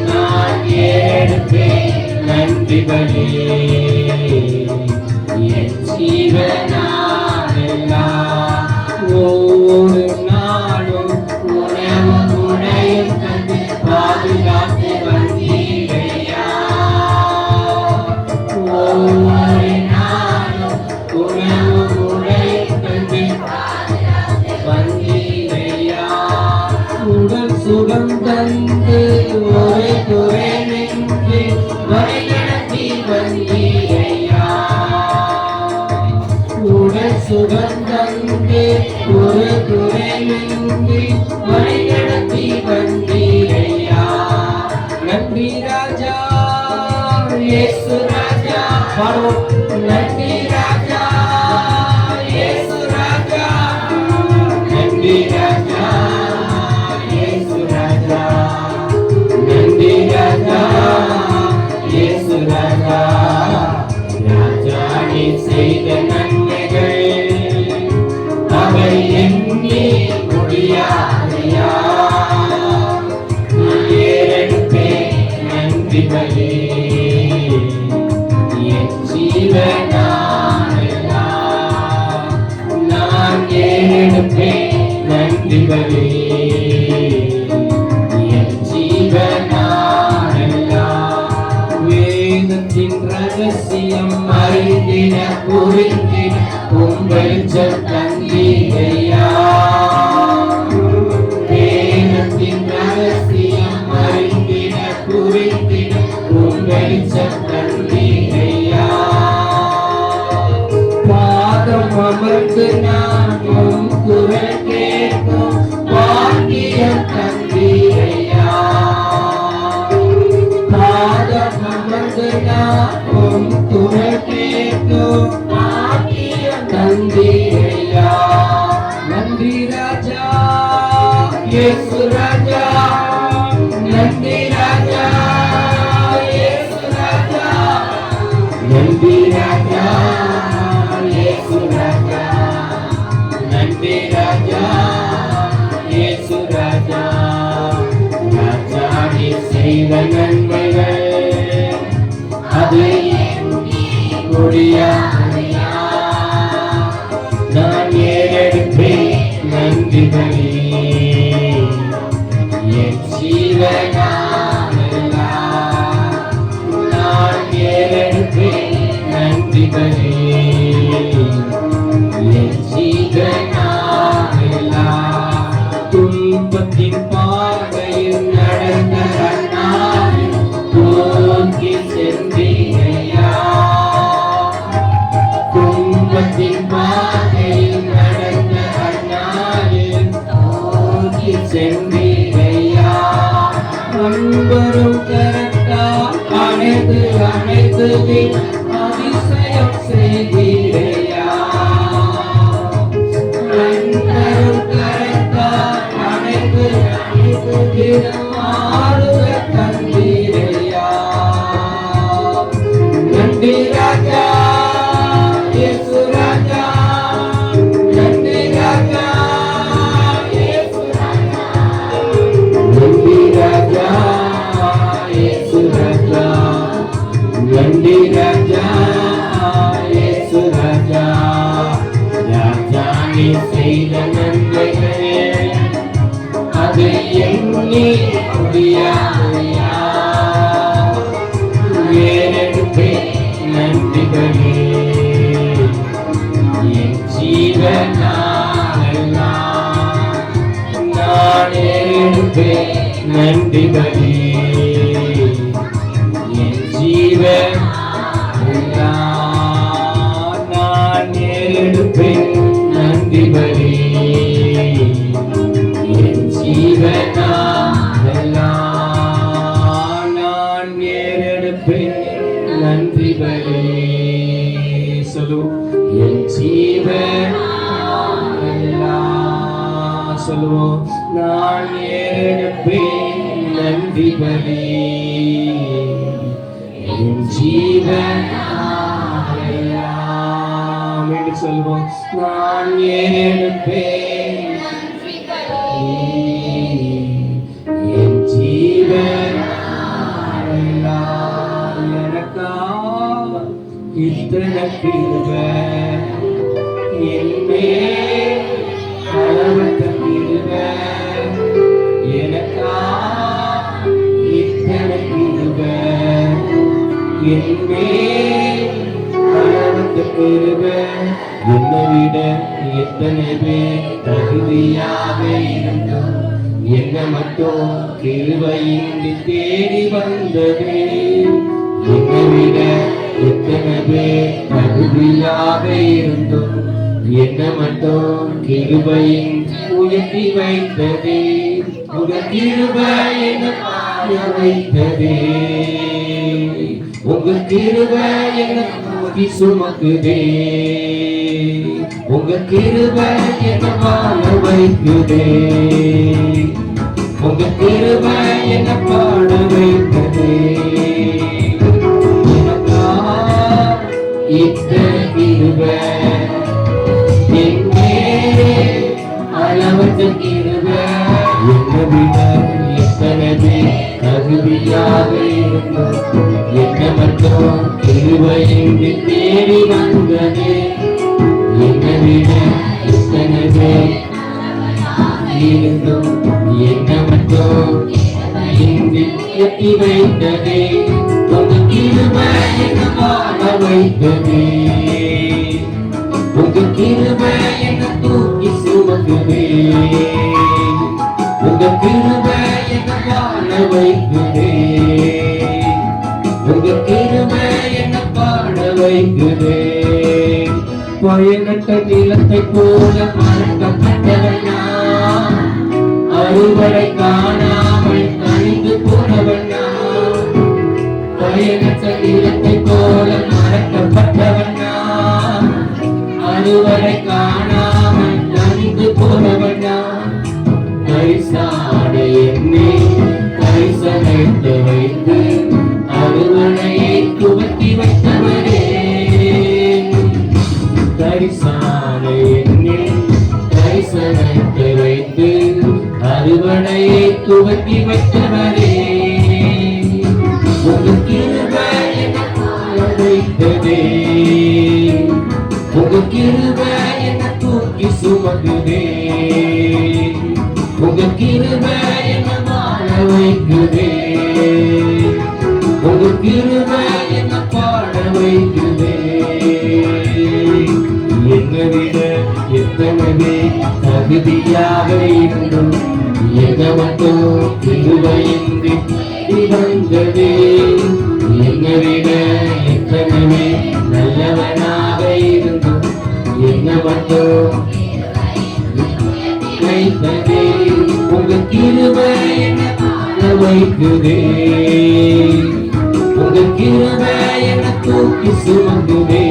நான் ஏறெடுப்பேன் நன்றி பலி என் ஜீவனாலெல்லாம். ஒவ்வொரு நாளும் உணவும் துணையும் தந்து பாதுகாத்து வந்தீரையா. ஒவ்வொரு நாளும் உணவும் துணையும் தந்து வந்தீரையா. உடல் சுகம் தந்து ஒரு குறைவின்றி வழிநடத்தி வந்தீரையா. உடல் சுகம் தந்து ஒரு குறைவின்றி வழிநடத்தி வந்தீரையா. நன்றி ராஜா, இயேசு ராஜா. பாடுவோம். நன்றி ராஜா, இயேசு ராஜா. நன்றி ராஜா, இயேசு ராஜா. நன்றி ராஜா, இயேசு ராஜா. ராஜா நீ செய்த நன்மைகள் அவை எண்ணி முடியாதையா. நான் ஏறெடுப்பேன் நன்றி பலி என் ஜீவனாலெல்லாம் நான் ஏறெடுப்பேன் நன்றி பலி என் ஜீவனாலெல்லாம். வேதத்தின் ரகசியம் அறிந்திட புரிந்திட வெளிச்சம் தந்தீரையா. வேதத்தின் ரகசியம் அறிந்திட புரிந்திட வெளிச்சம் தந்தீரையா. அமர்ந்து நான் உன் குரல் கேட்கும் பாக்கியம் தந்தீரையா. பாதம் அமர்ந்து நான் உன் குரல் கேட்கும் பாக்கியம் தந்தீரையா. நன்றி ராஜா இயேசு ராஜா, நன்றி ராஜா இயேசு ராஜா, நன்றி ராஜா இயேசு ராஜா, நன்றி ராஜா இயேசு ராஜா. ராஜா நீ செய்த நன்மைகள் அது முடியாதையா. நான் ஏறெடுப்பேன் நன்றிகளே என் ஜீவனாலெல்லாம். நான் ஏறெடுப்பேன் நன்றிகளே என் ஜீவனாலெல்லாம். துன்பத்தின் பாதையில் நடந்த கண்ணாவில் தூக்கி சென்றீரையா. துன்பத்தின் பாதையில் நடந்த கண்ணாவில் தூக்கி சென்றீரையா. அன்பரும் கரத்தால் அணைத்து அணைத்து அதிசயம் செய்தீரையா. அன்பரும் கரத்தால் அணைத்து அணைத்து ஆளுக தந்தீரையா. நன்றி ராஜா இயேசு ராஜா, நன்றி ராஜா இயேசு ராஜா, நன்றி ராஜா இயேசு ராஜா, நன்றி ராஜா இயேசு ராஜா. ராஜா நீ செய்த நன்மைகள் அது எண்ணி முடியாதையா. ஏறெடுப்பேன் நன்றிகளே என் ஜீவனாலெல்லாம். நான் ஏறெடுப்பேன் நன்றிகளே என் ஜீவனாலெல்லாம். நான் ஏறெடுப்பேன் நன்றிகளே என் ஜீவனாலெல்லாம். நான் ஏறெடுப்பேன் நன்றிகளே. சொல்லுவோம் என் ஜீவனாலெல்லாம். சொல்லுவோம் நான் ஏறெடுப்பேன் நன்றிகளே என் ஜீவனாலெல்லாம். என்று சொல்லுவோம் நான் ஏறெடுப்பேன் என் ஜீவனாலெல்லாம். எனக்கா இத்தனை கிருபை என் மேல் அளவற்ற கிருபை. எனக்கா இத்தனை கிருபை என் மேல் அளவற்ற கிருபை. என்னை விட எத்தனை பேர் தகுதியாக இருந்தோம், என்ன மட்டும் கிருபையின்றி தேடி வந்ததே. என்னை விட எத்தனை பேர் தகுதியாக இருந்தோம், என்ன மட்டும் கிருபையின் உயர்த்தி வைத்ததே. உங்க கிருபை என்ன பாட வைத்ததே. உங்க கிருபை என்ன தூக்கி சுமக்குதே. உங்க கிருபை என்ன வாழ வைக்குதே. உங்க கிருபை என்ன பாட வைத்ததே. எனக்கா இத்தனை கிருபை என் மேல் அளவற்ற கிருபை. என்னை விட எத்தனை பேர் தகுதியாக இருந்தோம், என்ன மட்டும் கிருபையின்றி தேடி வந்ததே. என்னை விட எத்தனை பேர் இருந்தோம், என்ன மட்டும் இன்றி எட்டி வைத்ததே. உங்க கிருபை என்ன வாழ வைத்ததே. உங்க கிருபை என்ன தூக்கி சுமக்குதே. உங்க கிருபை என்ன வாழ வைக்குதே. உங்க கிருபை என்ன பாட வைக்குதே. பயனற்ற நிலத்தை போல மறக்கப்பட்டவன் நான். அறுவடை காணாமல் அழிந்து போனவன் நான். பயனற்ற நிலத்தை போல மறக்கப்பட்டவன் நான். அறுவடை காணாமல் அழிந்து போனவன் நான். பரிசாட என்னை பரிசமைத்து வைத்து அறுவடையை துவக்கி வைத்தவரே. பரிசாட என்னை பரிசமைத்து வைத்து அறுவடையை துவக்கி வைத்தவரே. உங்கள் கிருபை என்னை வாழ வைத்ததே. உங்கள் கிருபை என்னை தூக்கி சுமக்குதே. உங்கள் கிருபை என்னை வாழ வைக்குதே. உங்கள் கிருபை என்னை பாட வைக்குதே. என்னை விட எத்தனை தகுதியாக இருந்தும் எதை மட்டும் கிருபையின்றி வந்ததே. என்னை விட எத்தனை நல்லவனாக இருந்தும் என்னை மட்டும் வைத்ததே. உங்கள் கிருபை என்னை வாழ வைக்குதே. உங்கள் கிருபை என்னை தூக்கி சுமக்குதே.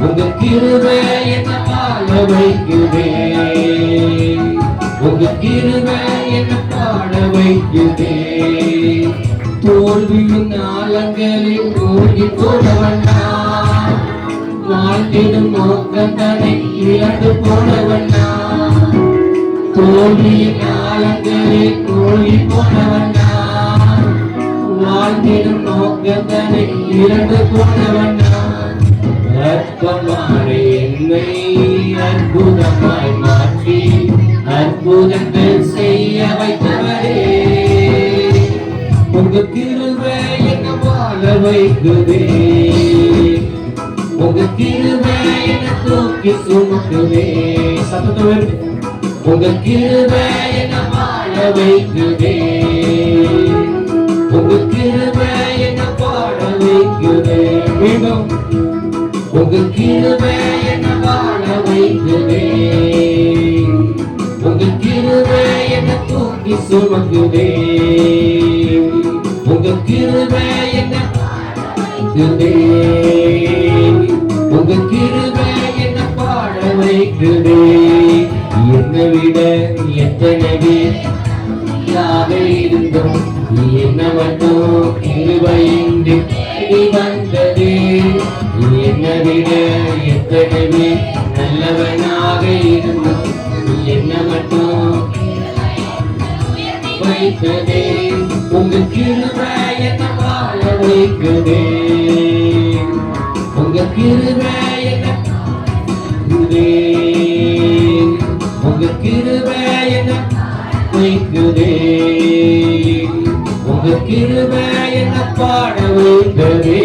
உங்கள் கிருபை என்னை வாழ வைக்குதே. உங்கள் கிருபை என்னை பாட வைக்குதே. தோல்வியின் ஆழங்களில் மூழ்கி போனவன் நான். வாழ்க்கையின் நோக்கம் தன்னை இழந்து போனவன் நான். தோல்வியின் ஆழங்களில் மூழ்கி போனவன் நான். வாழ்க்கையின் நோக்கம் தன்னை இழந்து போனவன் நான். அற்பமான என்னை அற்புதமாய் மாற்றி அற்புதங்கள் செய்ய வைத்தவரே. உங்க கிருபை என்னை வாழ வைக்குதே. உங்க கிருபை என்னை தூக்கி சுமக்குதே. சத்தத்தோடு உங்க கிருபை என்னை வாழ வைக்குதே. உங்க கிருபை என்னை பாட வைக்குதே. மீண்டும் உங்க கிருபை என்னை வாழ வைக்குதே. உங்க கிருபை என்னை தூக்கி சுமக்குதே. உங்க கிருபை என்னை வைக்குதே. உங்க கிருபை என்னை பாட வைக்குதே. என்னை விட எத்தனை இருந்தும் என்ன மட்டும் கிருபையின்றி வந்ததே. என்னை விட எத்தனை நல்லவனாக இருந்தும் என்ன மட்டும் வைத்ததே. உங்க கிருபை என்னை வாழ வைக்குதே. உங்க கிருபை என்னை வைக்குதே. உங்க கிருபை என்னை வைக்குதே. உங்க கிருபை என்னை பாட வைத்ததே.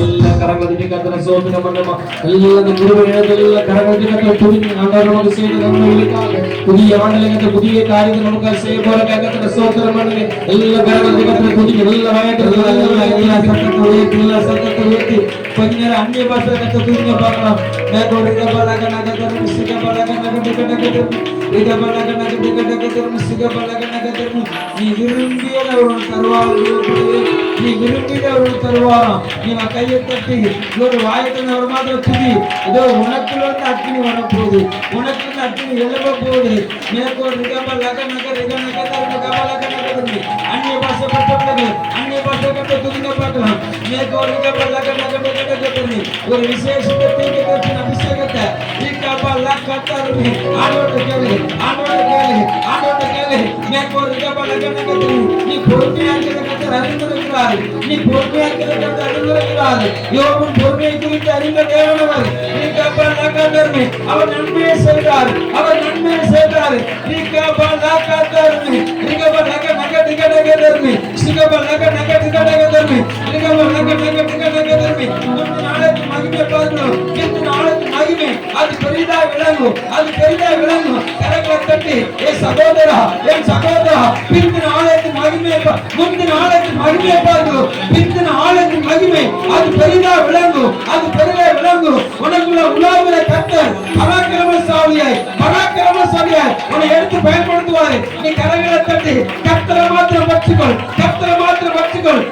எல்லா கரங்களும் கர்த்தரை ஸ்தோத்திரம் பண்ணுமா. எல்லா கிருபை எல்லா கரங்களும் கர்த்தரை துதித்து ஆண்டவர் நமக்கு செய்த நன்மைகளுக்காக புதிய ஆண்டவரே புதிய காரியத்தை நமக்கு செய்ய போற கர்த்தரை ஸ்தோத்திரம் பண்ணுங்க. எல்லா கரங்களும் கர்த்தரை துதித்து எல்லா வாயத்தில் எல்லா சத்தத்தை உயர்த்தி கொஞ்ச நேரம் அந்நிய பாஷை கர்த்தரை துதிங்க பார்க்கலாம். மேற்கொண்டு பலக நகர் சிக பலக நகர் நீ விரும்பியவர்கள் தருவாராம். நீ கையை தட்டி ஒரு வாயத்தின் ஒரு மாத்திரம் துதி. இதோ உனக்குள்ள அக்கினி வரப்போகுது. உனக்கு அக்கினி எழுப்ப போகுது. மேற்கொண்டு அந்நிய பாஷை கட்டப்பட்டது. அந்நிய பாஷை கட்ட துதிங்க பார்க்கலாம். மேற்கொண்டு ஒரு விசேஷத்தை அபிஷேகத்தை நீ பொறுமையாக அறிந்திருக்கிறார். நீ பொறுமையாக அறிந்திருக்கிறார். யோபும் பொறுமையை குறித்து அறிந்த தேவனவர். அவர் நன்மையை செய்தார். அவர் நன்மையை செய்தார். அது பெரிதா விளங்கும். அது பெரிதா விளங்கும். கரங்களை தட்டி என் சகோதரா என் சகோதரா பிந்தின ஆலயத்தின் மகிமை முந்தின ஆலயத்தின் மகிமையை பார்க்கிறோம். பிந்தின ஆலயத்தின் மகிமை அது பெரிதா விளங்கும். அது உலாவுகிற கர்த்தர் பராக்கிரமசாலியாய் உன்னை எடுத்து பயன்படுத்துவாரு. நீ கரங்களை தட்டி கர்த்தரை மாத்திரம் பற்றிக்கொள், கர்த்தரை மாத்திரம் பற்றிக்கொள்.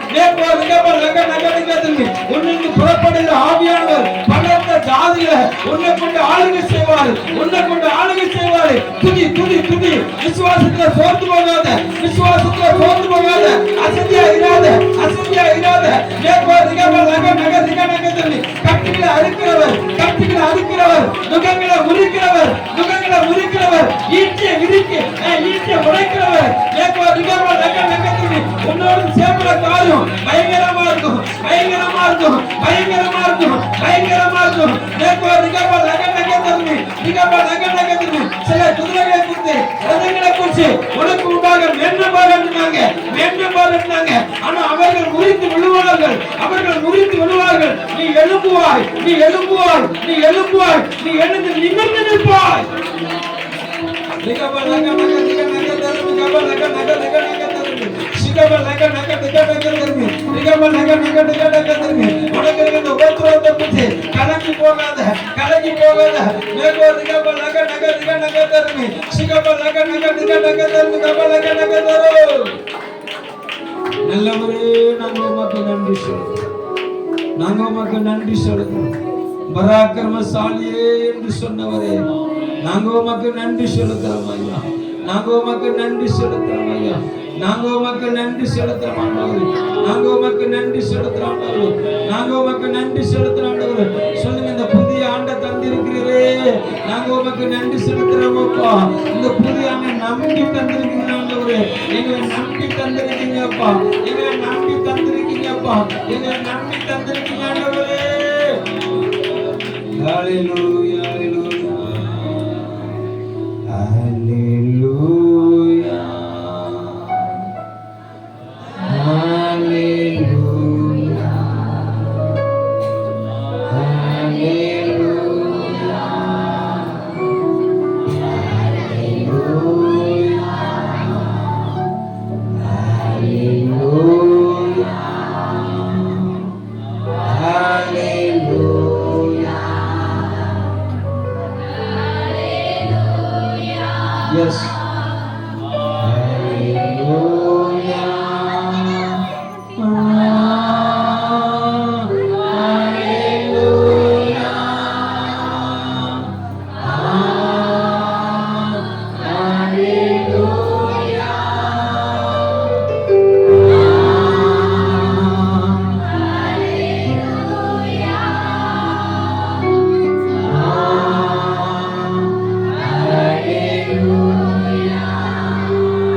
உன்னிருந்து புறப்படுகிற ஆவியானவர் பலத்த ஜாதிகளை உன்னை கொண்டு ஆளுகை செய்வாரு, உன்னை கொண்டு ஆளுகை செய்வாரு. துதி துதி துதி. விசுவாசத்துல சோர்ந்து போகாத, விசுவாசத்துல சோர்ந்து போகாத, அசதியா இராத, அசதியா இராத. கட்டிகளை அறுக்கிறவர், கட்டிகளை அறுக்கிறவர், நுகங்களை முறிக்கிறவர், நுகங்களை முறிக்கிறவர், ஈட்டிய விரிக்கு ஈட்டிய உடைக்கிறவர். உன்னோடு சேர்க்கிற காரியம் பயங்கரமா இருக்கும், பயங்கரமா இருக்கும், பயங்கரமா இருக்கும், பயங்கரமா இருக்கும். சில குதிரைகளை குறித்து ரதங்களை குறித்து உனக்கு முன்பாக மேன்மையாக இருந்தாங்க, மேன்மையாக இருந்தாங்க. ஆனா அவர்கள் முறித்து விழுவார்கள், அவர்கள் முறித்து விழுவார்கள். நீ எழும்புவாய், நீ எழும்புவாய், நீ எழும்புவாய், நீ எழுந்து நிமிர்ந்து நிற்பாய். கலங்கி போகாத, கலங்கி போகாத. நல்லவரே, நாங்க உமக்கு நன்றி சொல்லுகிறோம், நாங்க உமக்கு நன்றி சொல்லுகிறோம். பராக்கிரமசாலியே என்று சொன்னவரே, நாங்க உமக்கு நன்றி செலுத்துறோம் ஐயா, நாங்க உமக்கு நன்றி செலுத்துறோம் ஐயா, நாங்க உமக்கு நன்றி செலுத்துறோம் ஆண்டவரே, நாங்க உமக்கு நன்றி செலுத்துறோம் ஆண்டவரே, நாங்க உமக்கு நன்றி செலுத்துறோம் ஆண்டவரே. சொல்லுங்க, இந்த புதிய ஆண்டை தந்திருக்கிறீரே, நாங்க உமக்கு நன்றி செலுத்துறோம் அப்பா. இந்த புதிய ஆண்டை நம்பி தந்திருக்கீங்க ஆண்டவரே, எங்களை நம்பி தந்திருக்கீங்க அப்பா, எங்களை நம்பி தந்திருக்கீங்க அப்பா, எங்களை நம்பி தந்திருக்கீங்க ஆண்டவரே. ஹalleluya.